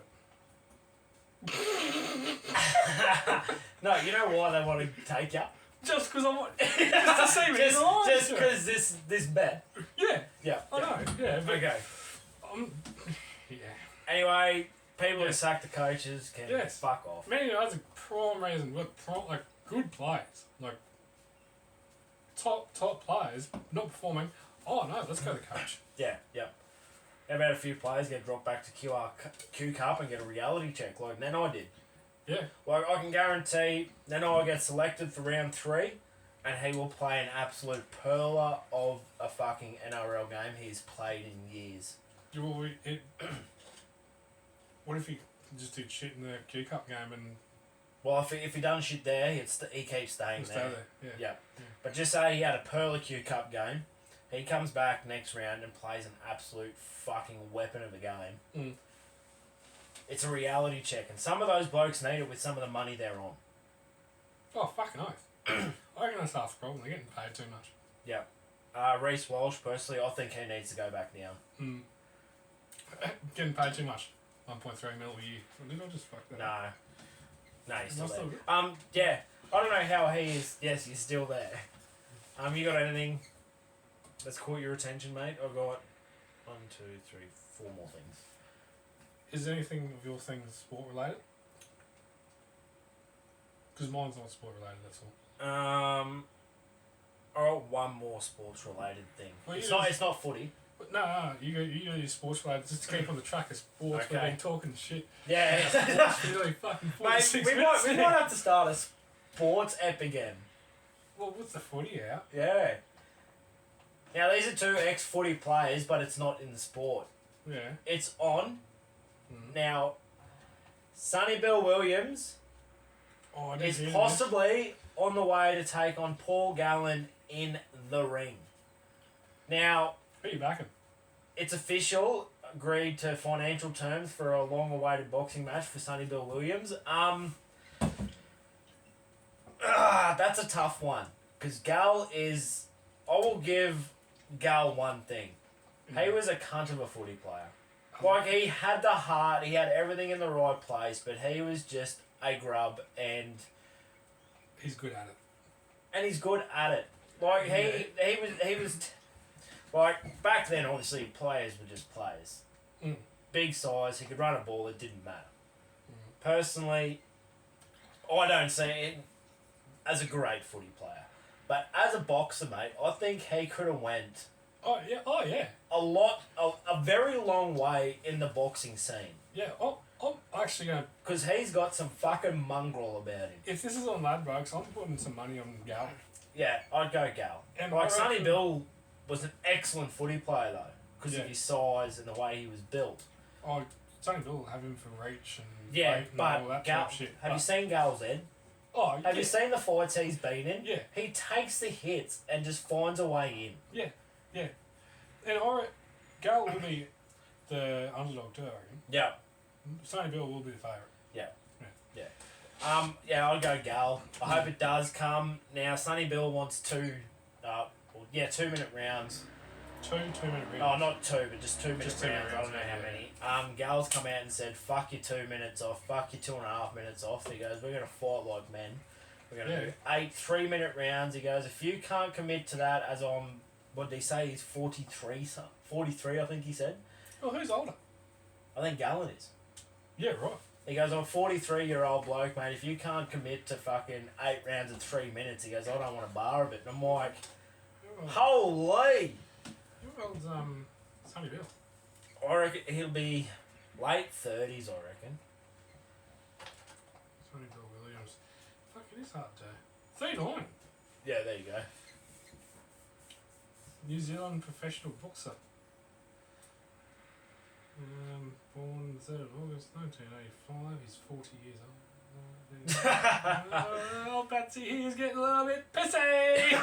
No, you know why they want to take you? Just because I want just to see me in the Lions Just shirt. because this bet. Yeah. Yeah. I know. Yeah. But, Okay. Yeah. Anyway, people who sack the coaches can fuck off. Man United's a prime reason. Like good players, like top players, not performing. Oh no, let's go to the coach. Yeah. How about a few players get dropped back to Q Cup and get a reality check like Nanai did? Yeah. Like, I can guarantee Nanai will get selected for round 3 and he will play an absolute perler of a fucking NRL game he's played in years. What if he just did shit in the Q Cup game and... Well, if he done shit there, he keeps staying there. Yeah. But just say he had a perler Q Cup game, he comes back next round and plays an absolute fucking weapon of a game. It's a reality check, and some of those blokes need it with some of the money they're on. Oh, fucking oath. I reckon that's half the problem. They're getting paid too much. Yeah. Reece Walsh, personally, I think he needs to go back now. Getting paid too much. 1.3 mil a year. Did I just fuck that up? No, he's still there. Yeah. I don't know how he is. Yes, he's still there. You got anything that's caught your attention, mate? I've got 1, 2, 3, 4 more things. Is anything of your things sport related? Because mine's not sport related, that's all. I got one more sports related thing. Well, it's not footy. But no, you do your sports related just to keep on the track of sports. Okay. We've been talking shit. Yeah. Sports really fucking 46 Mate, we might have to start a sports ep again. Well, what's the footy out? Yeah. Now, these are 2 ex-footy players, but it's not in the sport. Yeah. It's on. Now, Sonny Bill Williams is possibly on the way to take on Paul Gallen in the ring. Now, who are you backing? It's official. Agreed to financial terms for a long-awaited boxing match for Sonny Bill Williams. That's a tough one because Gal is I will give Gal one thing. He was a cunt of a footy player. Like, he had the heart, he had everything in the right place, but he was just a grub, and he's good at it. And he's good at it. Like, he was like, back then, obviously, players were just players. Mm. Big size, he could run a ball, it didn't matter. Personally, I don't see it as a great footy player. But as a boxer, mate, I think he could have went... Oh, yeah. A very long way in the boxing scene. Yeah, I'm actually going to... Because he's got some fucking mongrel about him. If this is on Ladbrokes, I'm putting some money on Gal. Yeah, I'd go Gal. And like, Sonny Bill was an excellent footy player, though. Because of his size and the way he was built. Oh, Sonny Bill will have him for reach and yeah, but and all that Gal, type of shit. Have you seen Gal's head? Oh, Have you seen the fights he's been in? Yeah. He takes the hits and just finds a way in. Yeah. And Gal will be the underdog too, I reckon. Yeah. Sonny Bill will be the favourite. Yeah. I'll go Gal. I hope it does come. Now, Sonny Bill wants 2 2-minute rounds. 2-minute rounds. Oh, not 2, but just 2-minute rounds. rounds. I don't know how many. Gal's come out and said, fuck your 2 minutes off, fuck your 2.5 minutes off. He goes, we're going to fight like men. We're going to do 8 3-minute rounds. He goes, if you can't commit to that as I'm, what did he say? He's 43, 43, I think he said. Oh, who's older? I think Gallon is. Yeah, right. He goes, I'm a 43-year-old bloke, mate. If you can't commit to fucking 8 rounds in 3 minutes, he goes, I don't want a bar of it. And I'm like, holy! Who old's Sonny Bill? I reckon he'll be late 30s, I reckon. Sonny Bill Williams. Fuck, it is hard to... 39. Yeah, there you go. New Zealand professional boxer. Born 3rd of August 1985. He's 40 years old. Oh, Patsy, he's getting a little bit pissy!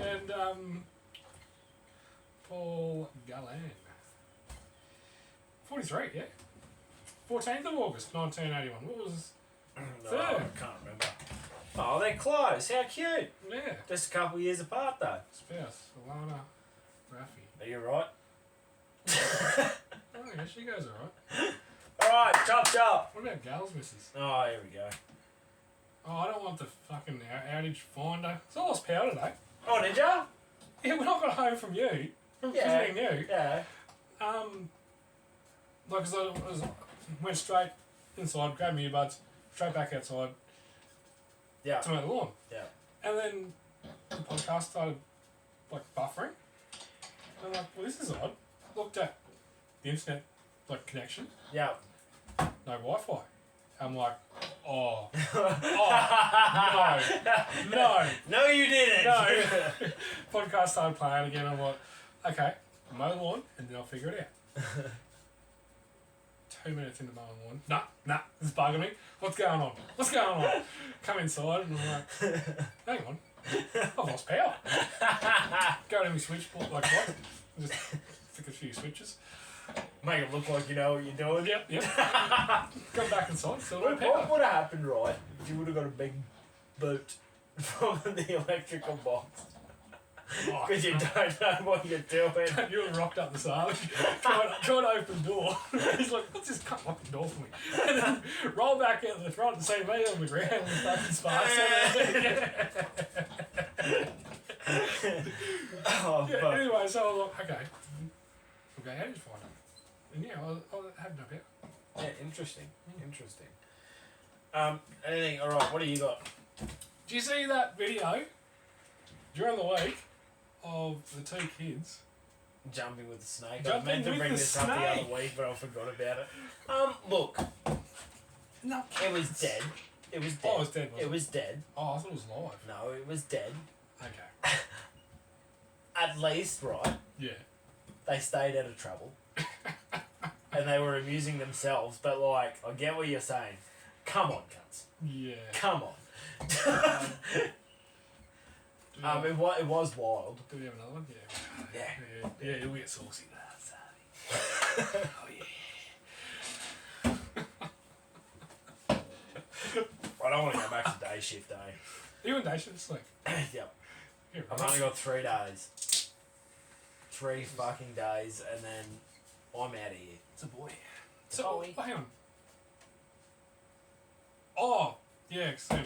And, Paul Gallen. 43, yeah. 14th of August 1981. What was... No, I can't remember. Oh, they're close. How cute. Yeah. Just a couple of years apart, though. Spouse, Alana Raffy. Are you right? Oh, yeah, she goes alright. Alright, chop. What about Gal's missus? Oh, here we go. Oh, I don't want the fucking outage finder. So I lost power today. Oh, did ya? Yeah, when I got home from you, from visiting you, Yeah. like, cause I went straight inside, grabbed my earbuds, straight back outside Yeah. to mow the lawn. Yeah. And then the podcast started, like, buffering. And I'm like, well, this is odd. Looked at the internet, like, connection. Yeah. No Wi-Fi. I'm like, no. No, you didn't. No. Podcast started playing again. I'm like, okay, mow the lawn and then I'll figure it out. 2 minutes into mowing the lawn. Nah, this is bugging me. What's going on? Come inside and I'm like, hang on, I've lost power. Go to my switchboard, like what? Just flick a few switches. Make it look like you know what you're doing. Yep. Go back inside, still no power. What would have happened, right, if you would have got a big boot from the electrical box? Because you don't know what you're doing. You were rocked up the side, trying to open the door. He's like, what's this cunt lock the door for me? And then roll back out the front and see me on the ground with fucking sparks. Anyway, so I was like, okay, how did you find it? And yeah, I had no power. Yeah, interesting. Anything, alright, what do you got? Do you see that video during the week of the 2 kids Jumping with the snake. I Jumping meant to with bring the this up the snake. other week, but I forgot about it. Look, No, it was dead. It was dead. Oh, it was dead, wasn't it? It was dead. Oh, I thought it was live. No, it was dead. Okay. At least, right, Yeah. they stayed out of trouble. And they were amusing themselves, but like, I get what you're saying. Come on, cunts. Yeah. Come on. It was wild. Do we have another one? Yeah. Yeah. Yeah, it'll get saucy. Oh, yeah. I don't want to go back to day shift, eh? You and day shift this week? Yep. Yeah, I've only got 3 days. 3 fucking days, and then I'm out of here. It's a boy. It's a boy. Oh, hang on. Oh, yeah, same.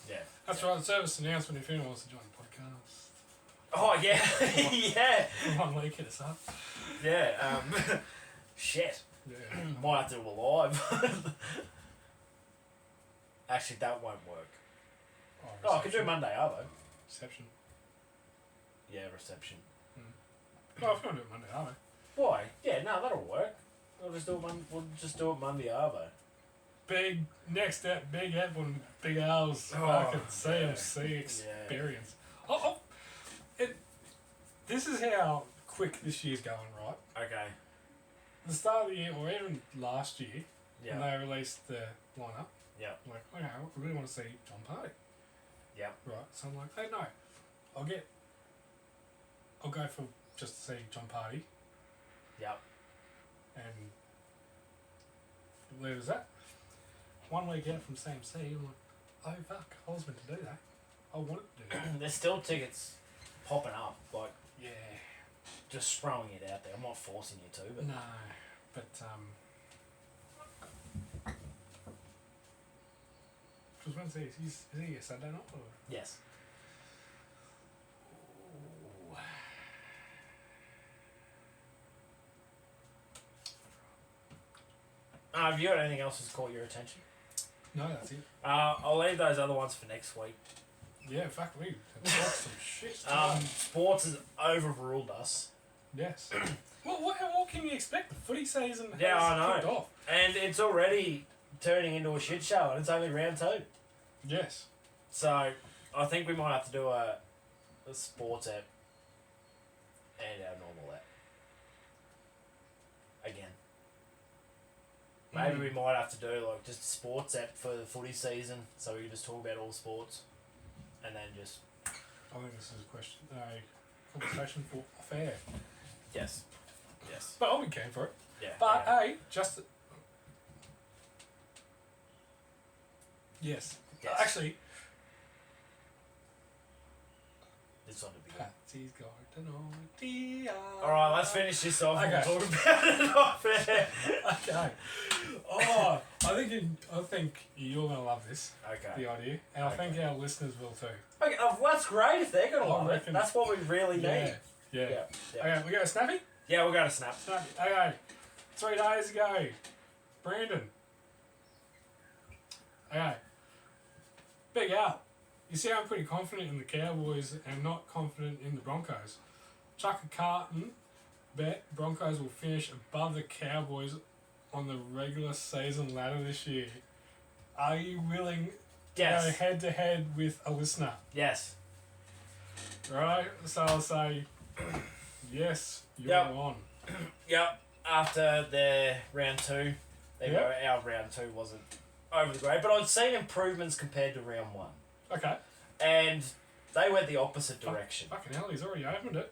Yeah. That's right, the service announcement if anyone wants to join the podcast. Oh, yeah. Yeah. One week, hit us up. Yeah, shit. Yeah. Might have to do it live. Actually, that won't work. Oh, I could do Monday, Arvo. Reception. Yeah, reception. Oh, if you want to do it Monday, are Why? Yeah, no, that'll work. We'll just do it Monday, Arvo. Big next step, big Ed and Big Al's fucking CMC experience. Oh, this is how quick this year's going, right? Okay. The start of the year, or even last year, Yeah. when they released the lineup, Yeah. I'm like, okay, I really want to see John Party. Yeah. Right, so I'm like, hey, no, I'll go for just to see John Party, Yep. and where was that? 1 week out from CMC, I'm like, oh fuck, I was meant to do that. I wanted to do that. There's still tickets popping up, like Yeah. just throwing it out there. I'm not forcing you to, but No, but because Wednesday is he a Saturday night or? yes. Ooh. Have you got anything else that's caught your attention? No, that's it. I'll leave those other ones for next week. Yeah, fuck me. That's some shit. Sports has overruled us. Yes. What can you expect? The footy season has kicked off. And it's already turning into a shit show, and it's only round 2. Yes. So, I think we might have to do a sports app and our normal app. Again. Maybe we might have to do like just a sports app for the footy season, so we can just talk about all sports, and then just. I think this is a conversation for fair. Yes. Yes. But I'll be keen for it. Yeah. But yeah. hey, just yes. Actually, this one to be. Patsy's got an idea. All right, let's finish this off. Okay. And we'll talk about it off air. Okay. Oh, I think you're gonna love this. Okay. The idea, and I think our listeners will too. Okay, well, that's great if they're gonna I love it. reckon- That's what we really need. Yeah. Yeah. Okay, we go Snappy. Yeah, we'll go to Snap. Snappy. Okay. 3 days ago, Brandon. Okay. Big Al. You see, I'm pretty confident in the Cowboys and not confident in the Broncos. Chuck a carton. Bet Broncos will finish above the Cowboys on the regular season ladder this year. Are you willing to Yes. go head to head with a listener? Yes. Right? So I'll say, yes, you're Yep. on. Yep. After their round 2, our round 2 wasn't over the grade, but I'd seen improvements compared to round 1, Okay. and they went the opposite direction. Fucking hell, he's already opened it.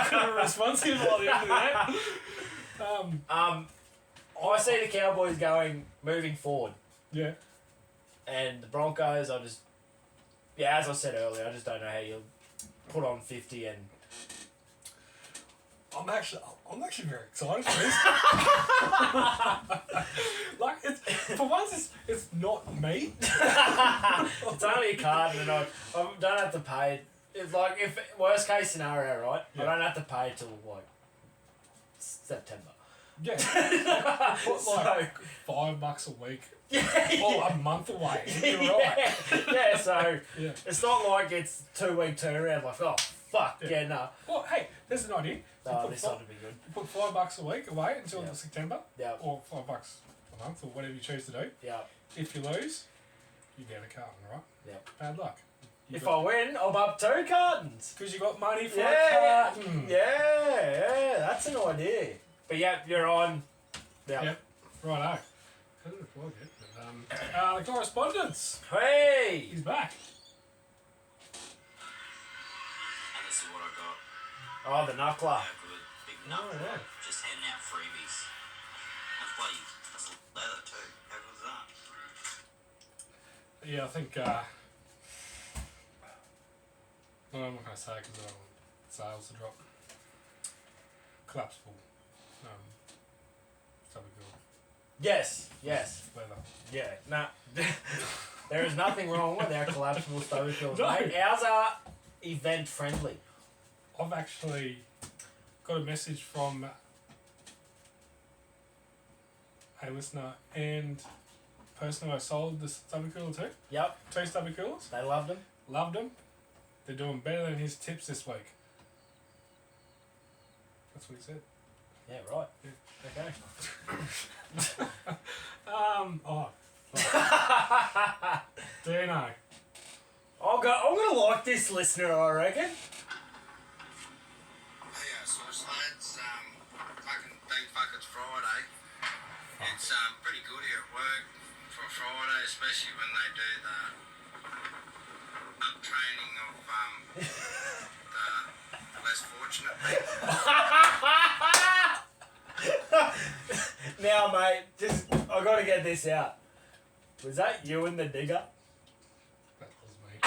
Couldn't responsive while the end of that. I see the Cowboys moving forward, Yeah. and the Broncos. As I said earlier, I just don't know how you put on 50 and. I'm actually very excited for this. Like, for once, it's not me. It's only a card, and I don't have to pay. It's like, if worst case scenario, right? Yeah. I don't have to pay till like September. Yeah. Put like $5 a week. Yeah. Or a month away. You're right. Yeah. So Yeah. it's not like it's 2-week turnaround. Like, oh fuck, yeah, no. Well, hey, there's an idea. No, this ought to be good. You put $5 a week away until Yeah. September, Yeah. or $5 a month, or whatever you choose to do. Yeah. If you lose, you get a carton, right? Yeah. Bad luck. If I win, I'm up 2 cartons. Because you got money for a Yeah. carton. Yeah. That's an idea. But yeah, you're on. Yeah. Yep. Righto. I didn't plug it, but the correspondence. Hey. He's back. And this is what I got. Oh, the knuckler. Good big nut. Oh, yeah. Just handing out freebies. That's bloody, that's leather too. How good is that? Yeah, I think No, I'm not going to say because I don't want sales to drop. Collapsible. Stubby cool. Yes. Leather. Yeah. Nah. There is nothing wrong with our collapsible stubby pills, No. mate. Ours are event friendly. I've actually got a message from a listener and person who I sold the stubby cooler to. Yep. 2 stubby coolers. They loved them. Loved them. They're doing better than his tips this week. That's what he said. Yeah. Right. Yeah. Okay. Dino. I'm gonna like this listener, I reckon. Hey, sauce lads. Fucking thank fuck it's Friday. It's pretty good here at work for a Friday, especially when they do the training of the less fortunate people. Now, mate, I gotta get this out. Was that you and the digger? That was me.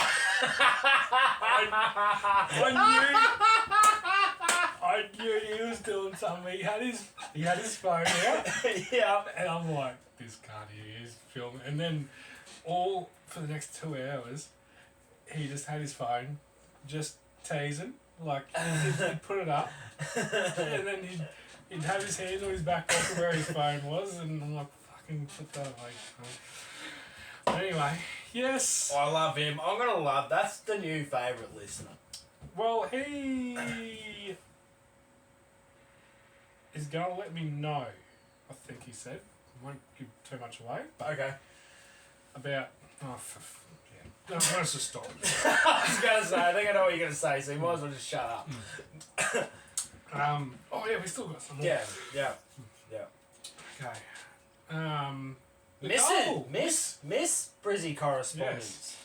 I knew he was doing something. He had his phone out. Yeah. And I'm like, this can't hear his film. And then all for the next 2 hours, he just had his phone, just teasing. Like, he'd put it up, and then he'd have his hand on his back pocket where his phone was, and I'm like, fucking put that away. But anyway, yes. I love him. I'm gonna love. That's the new favourite listener. Well, he is going to let me know, I think he said. I won't give too much away, but Okay. about... yeah. No, let's just stop. I was gonna say. I think I know what you're gonna say. So you might as well just shut up. Oh, yeah, we still got some more. Yeah. Okay. Miss Brizzy correspondence.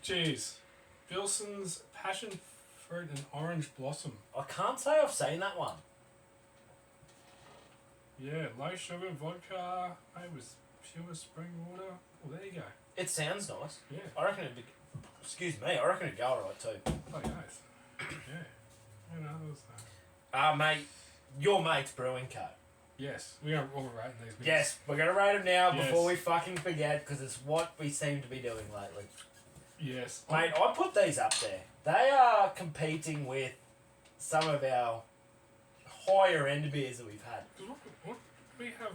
Cheers. Bilson's passion fruit and orange blossom. I can't say I've seen that one. Yeah, low sugar vodka made with pure spring water. Well, there you go. It sounds nice. Yeah. I reckon it'd be. Excuse me. I reckon it'd go alright too. Oh, yes. Yeah. You know, it was, Mate, your mate's brewing co. yes, we are all rating these. Because Yes, we're gonna rate them now Yes. before we fucking forget because it's what we seem to be doing lately. Yes. Mate, I put these up there. They are competing with some of our higher end beers that we've had. What we have...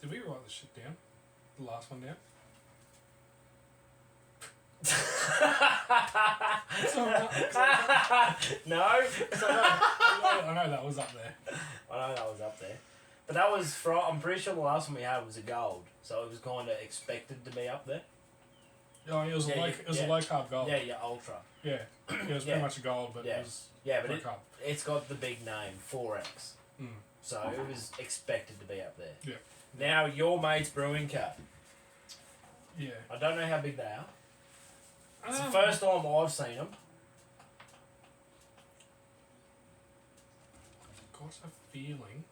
Did we write this shit down? The last one down? No. I know that was up there. I know that was up there. But that was from, I'm pretty sure the last one we had was a gold. So it was kind of expected to be up there. Oh, it was a low carb gold. Yeah, ultra. Yeah. It was pretty much a gold, but Yeah. it was Yeah, but low carb. it's got the big name, 4X. Mm. So it was expected to be up there. Yeah. Now, your mate's brewing co. Yeah. I don't know how big they are. It's the Um, first time I've seen them. Got a feeling.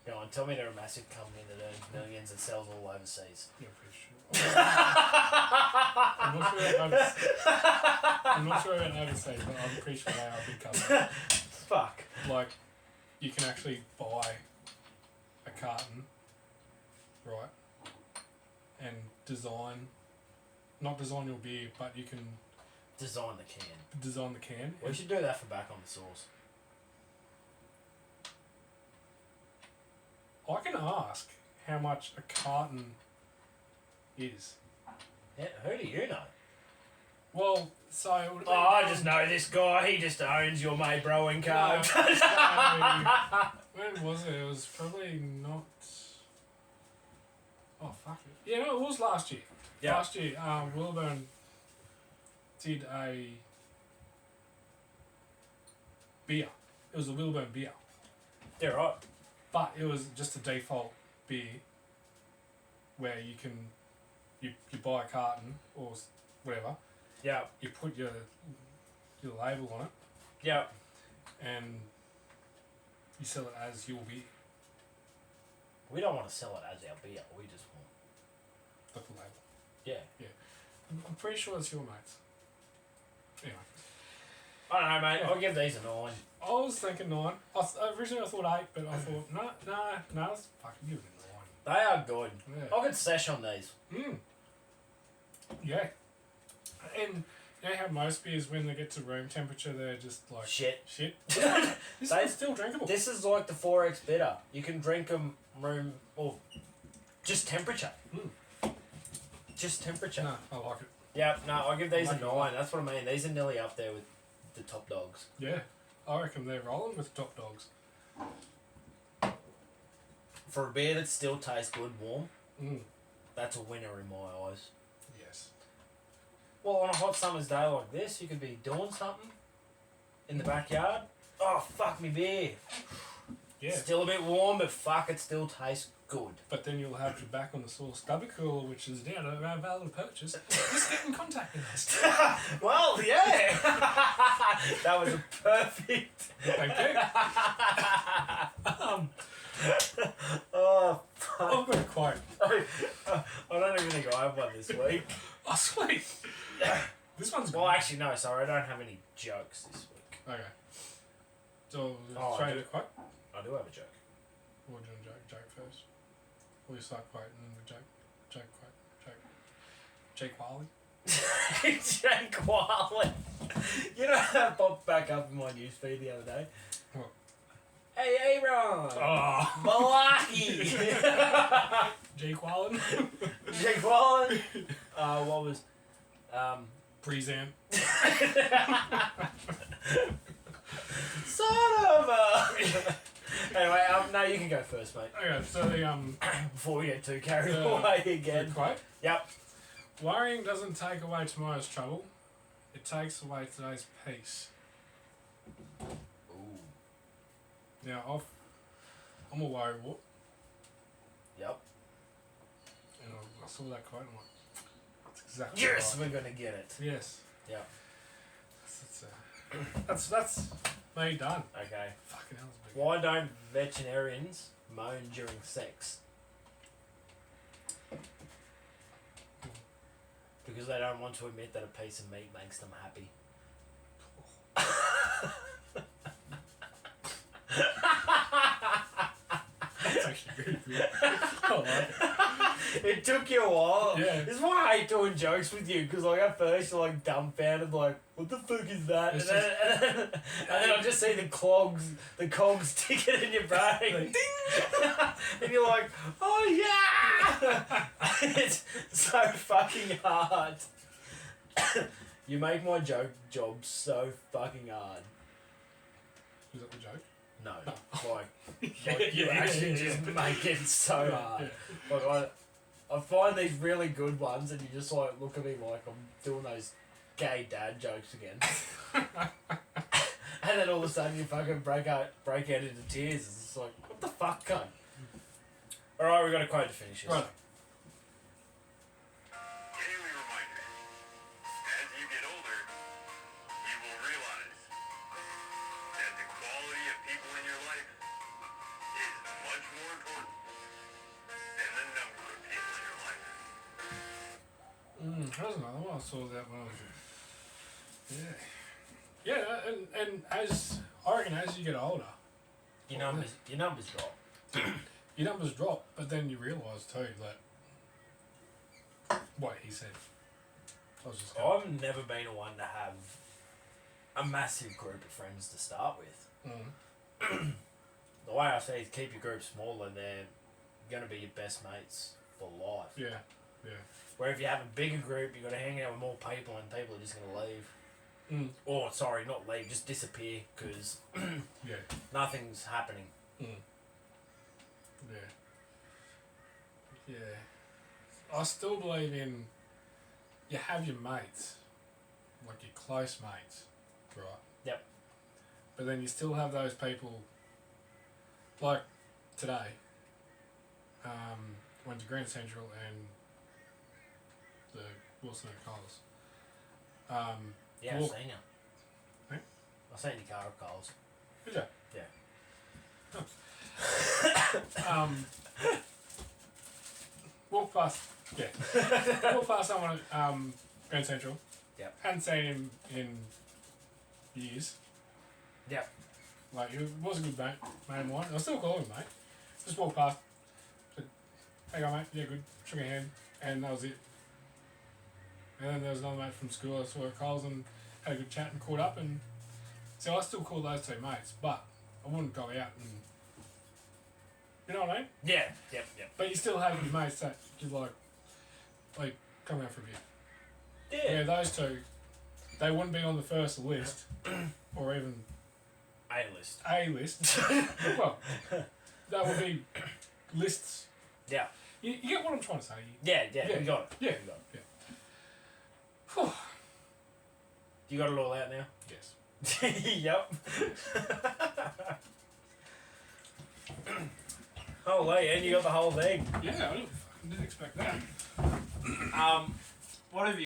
Go on, tell me they're a massive company that earns millions and sells all overseas. Yeah, pretty sure. I'm not sure about overseas, but I'm pretty sure they are a big company. Fuck. Like, you can actually buy a carton, right, and not design your beer, but you can Design the can. design the can. We should do that for Back on the Sauce. I can ask how much a carton is. Yeah, who do you know? Well, so... it would Oh, I just know this guy. He just owns your mate Brewing Co. When was it? It was probably not... Oh, fuck it. Yeah, no, it was last year. Yeah. Last year, Wilburn did a beer. It was a Wilburn beer. Yeah, right. But it was just a default beer where you can... You buy a carton or whatever. Yeah. You put your label on it. Yeah. And you sell it as your beer. We don't want to sell it as our beer. We just want... Like the label. Yeah. I'm pretty sure it's your mates. Anyway. I don't know, mate. Yeah. I'll give these a 9. I was thinking 9. Originally I thought 8, but I thought, no, let's fucking give it a 9. They are good. Yeah. I'll get sesh on these. Yeah. And you know how most beers, when they get to room temperature, they're just like... Shit. This one's still drinkable. This is like the 4X bitter. You can drink them room... or just temperature. Just temperature. No, I like it. Yeah, no, I'll give these I like a it. 9. That's what I mean. These are nearly up there with the top dogs. Yeah. I reckon they're rolling with top dogs. For a beer that still tastes good warm, Mm. that's a winner in my eyes. Yes. Well, on a hot summer's day like this, you could be doing something in the backyard. Oh, fuck me beer. Yeah. Still a bit warm, but fuck, it still tastes good. But then you'll have your back on the sauce stubby cooler, which is now a valid purchase. Just get in contact with us. Well, yeah. That was a perfect. Thank you. Oh, fuck. I've got a quote. I don't even think I have one this week. Oh, sweet. This one's good. Well, actually, no, sorry, I don't have any jokes this week. Okay. So, Oh, try I to do. quote. I do have a joke. We'll do a joke first. Or you start quote and then the joke. Joke, quote, joke. Jake Wiley. Jake Wiley. You know that popped back up in my newsfeed the other day? What? Hey, Aaron! Oh. Malaki! Jake Wiley. Jake Wiley. What was... Prezam. Son of a... Anyway, no, you can go first, mate. Okay, so the Before we get too carried the- away again. the quote. Yep. Worrying doesn't take away tomorrow's trouble. It takes away today's peace. Ooh. Now, I'm a worrywart, Yep. and I saw that quote and I'm like, that's exactly Yes, right. we're gonna get it. Yes. Yep. That's me done. Okay. Fucking hell, it's big. Why don't veterinarians moan during sex? Because they don't want to admit that a piece of meat makes them happy. That's actually very good. I like it. It took you a while. Yeah. This is why I hate doing jokes with you, because like at first you're like dumbfounded, like, what the fuck is that? It's And then I'll just see the cogs ticking in your brain. And you're like, oh yeah! It's so fucking hard. You make my job so fucking hard. Is that the joke? No, No. like you actually just make it so hard. Like I find these really good ones, and you just like look at me like I'm doing those gay dad jokes again. And then all of a sudden you fucking break out into tears. It's just like, what the fuck, cunt? All right, we got a quote to finish this. Right. Daily reminder. As you get older, you will realize that the quality of people in your life is much more important than the number of people in your life. There's another one. I saw that when I was. Yeah, and as I reckon, as you get older, Your numbers drop. your numbers drop, but then you realise too that what he said. I was just going, I've never been one to have a massive group of friends to start with. The way I see it is keep your group small, and they're going to be your best mates for life. yeah. Where if you have a bigger group, you've got to hang out with more people, and people are just going to leave. Or, sorry, not leave, just disappear, because Yeah. nothing's happening. Yeah. I still believe in you have your mates, like your close mates, right? Yep. But then you still have those people, like today, went to Grand Central and the Wilson and Coles. Yeah, Walk- I've seen you. Eh? I've seen your car at Coles. Is that? Yeah. Walk past, yeah. Walk past someone at Grand Central, Yep. Hadn't seen him in years. Yep. Like, he was a good mate of mine. I still call him mate. Just walked past, said, "Hey, go, mate. Yeah, good." Shook a hand, and that was it. And then there was another mate from school I saw at Coles and had a good chat and caught up. And so I still call those two mates, but I wouldn't go out and. You know what I mean? Yeah. Yep. But you still have your mates that you like come out for a beer. Yeah. Yeah, those two, they wouldn't be on the first list, or even A-list. a list. Well, that would be lists. Yeah. You get what I'm trying to say. Yeah. Yeah. We got it. Yeah. We got it. Whew. You got it all out now? Yes. Yep. Holy, and you got the whole thing. Yeah, I didn't expect that. What have you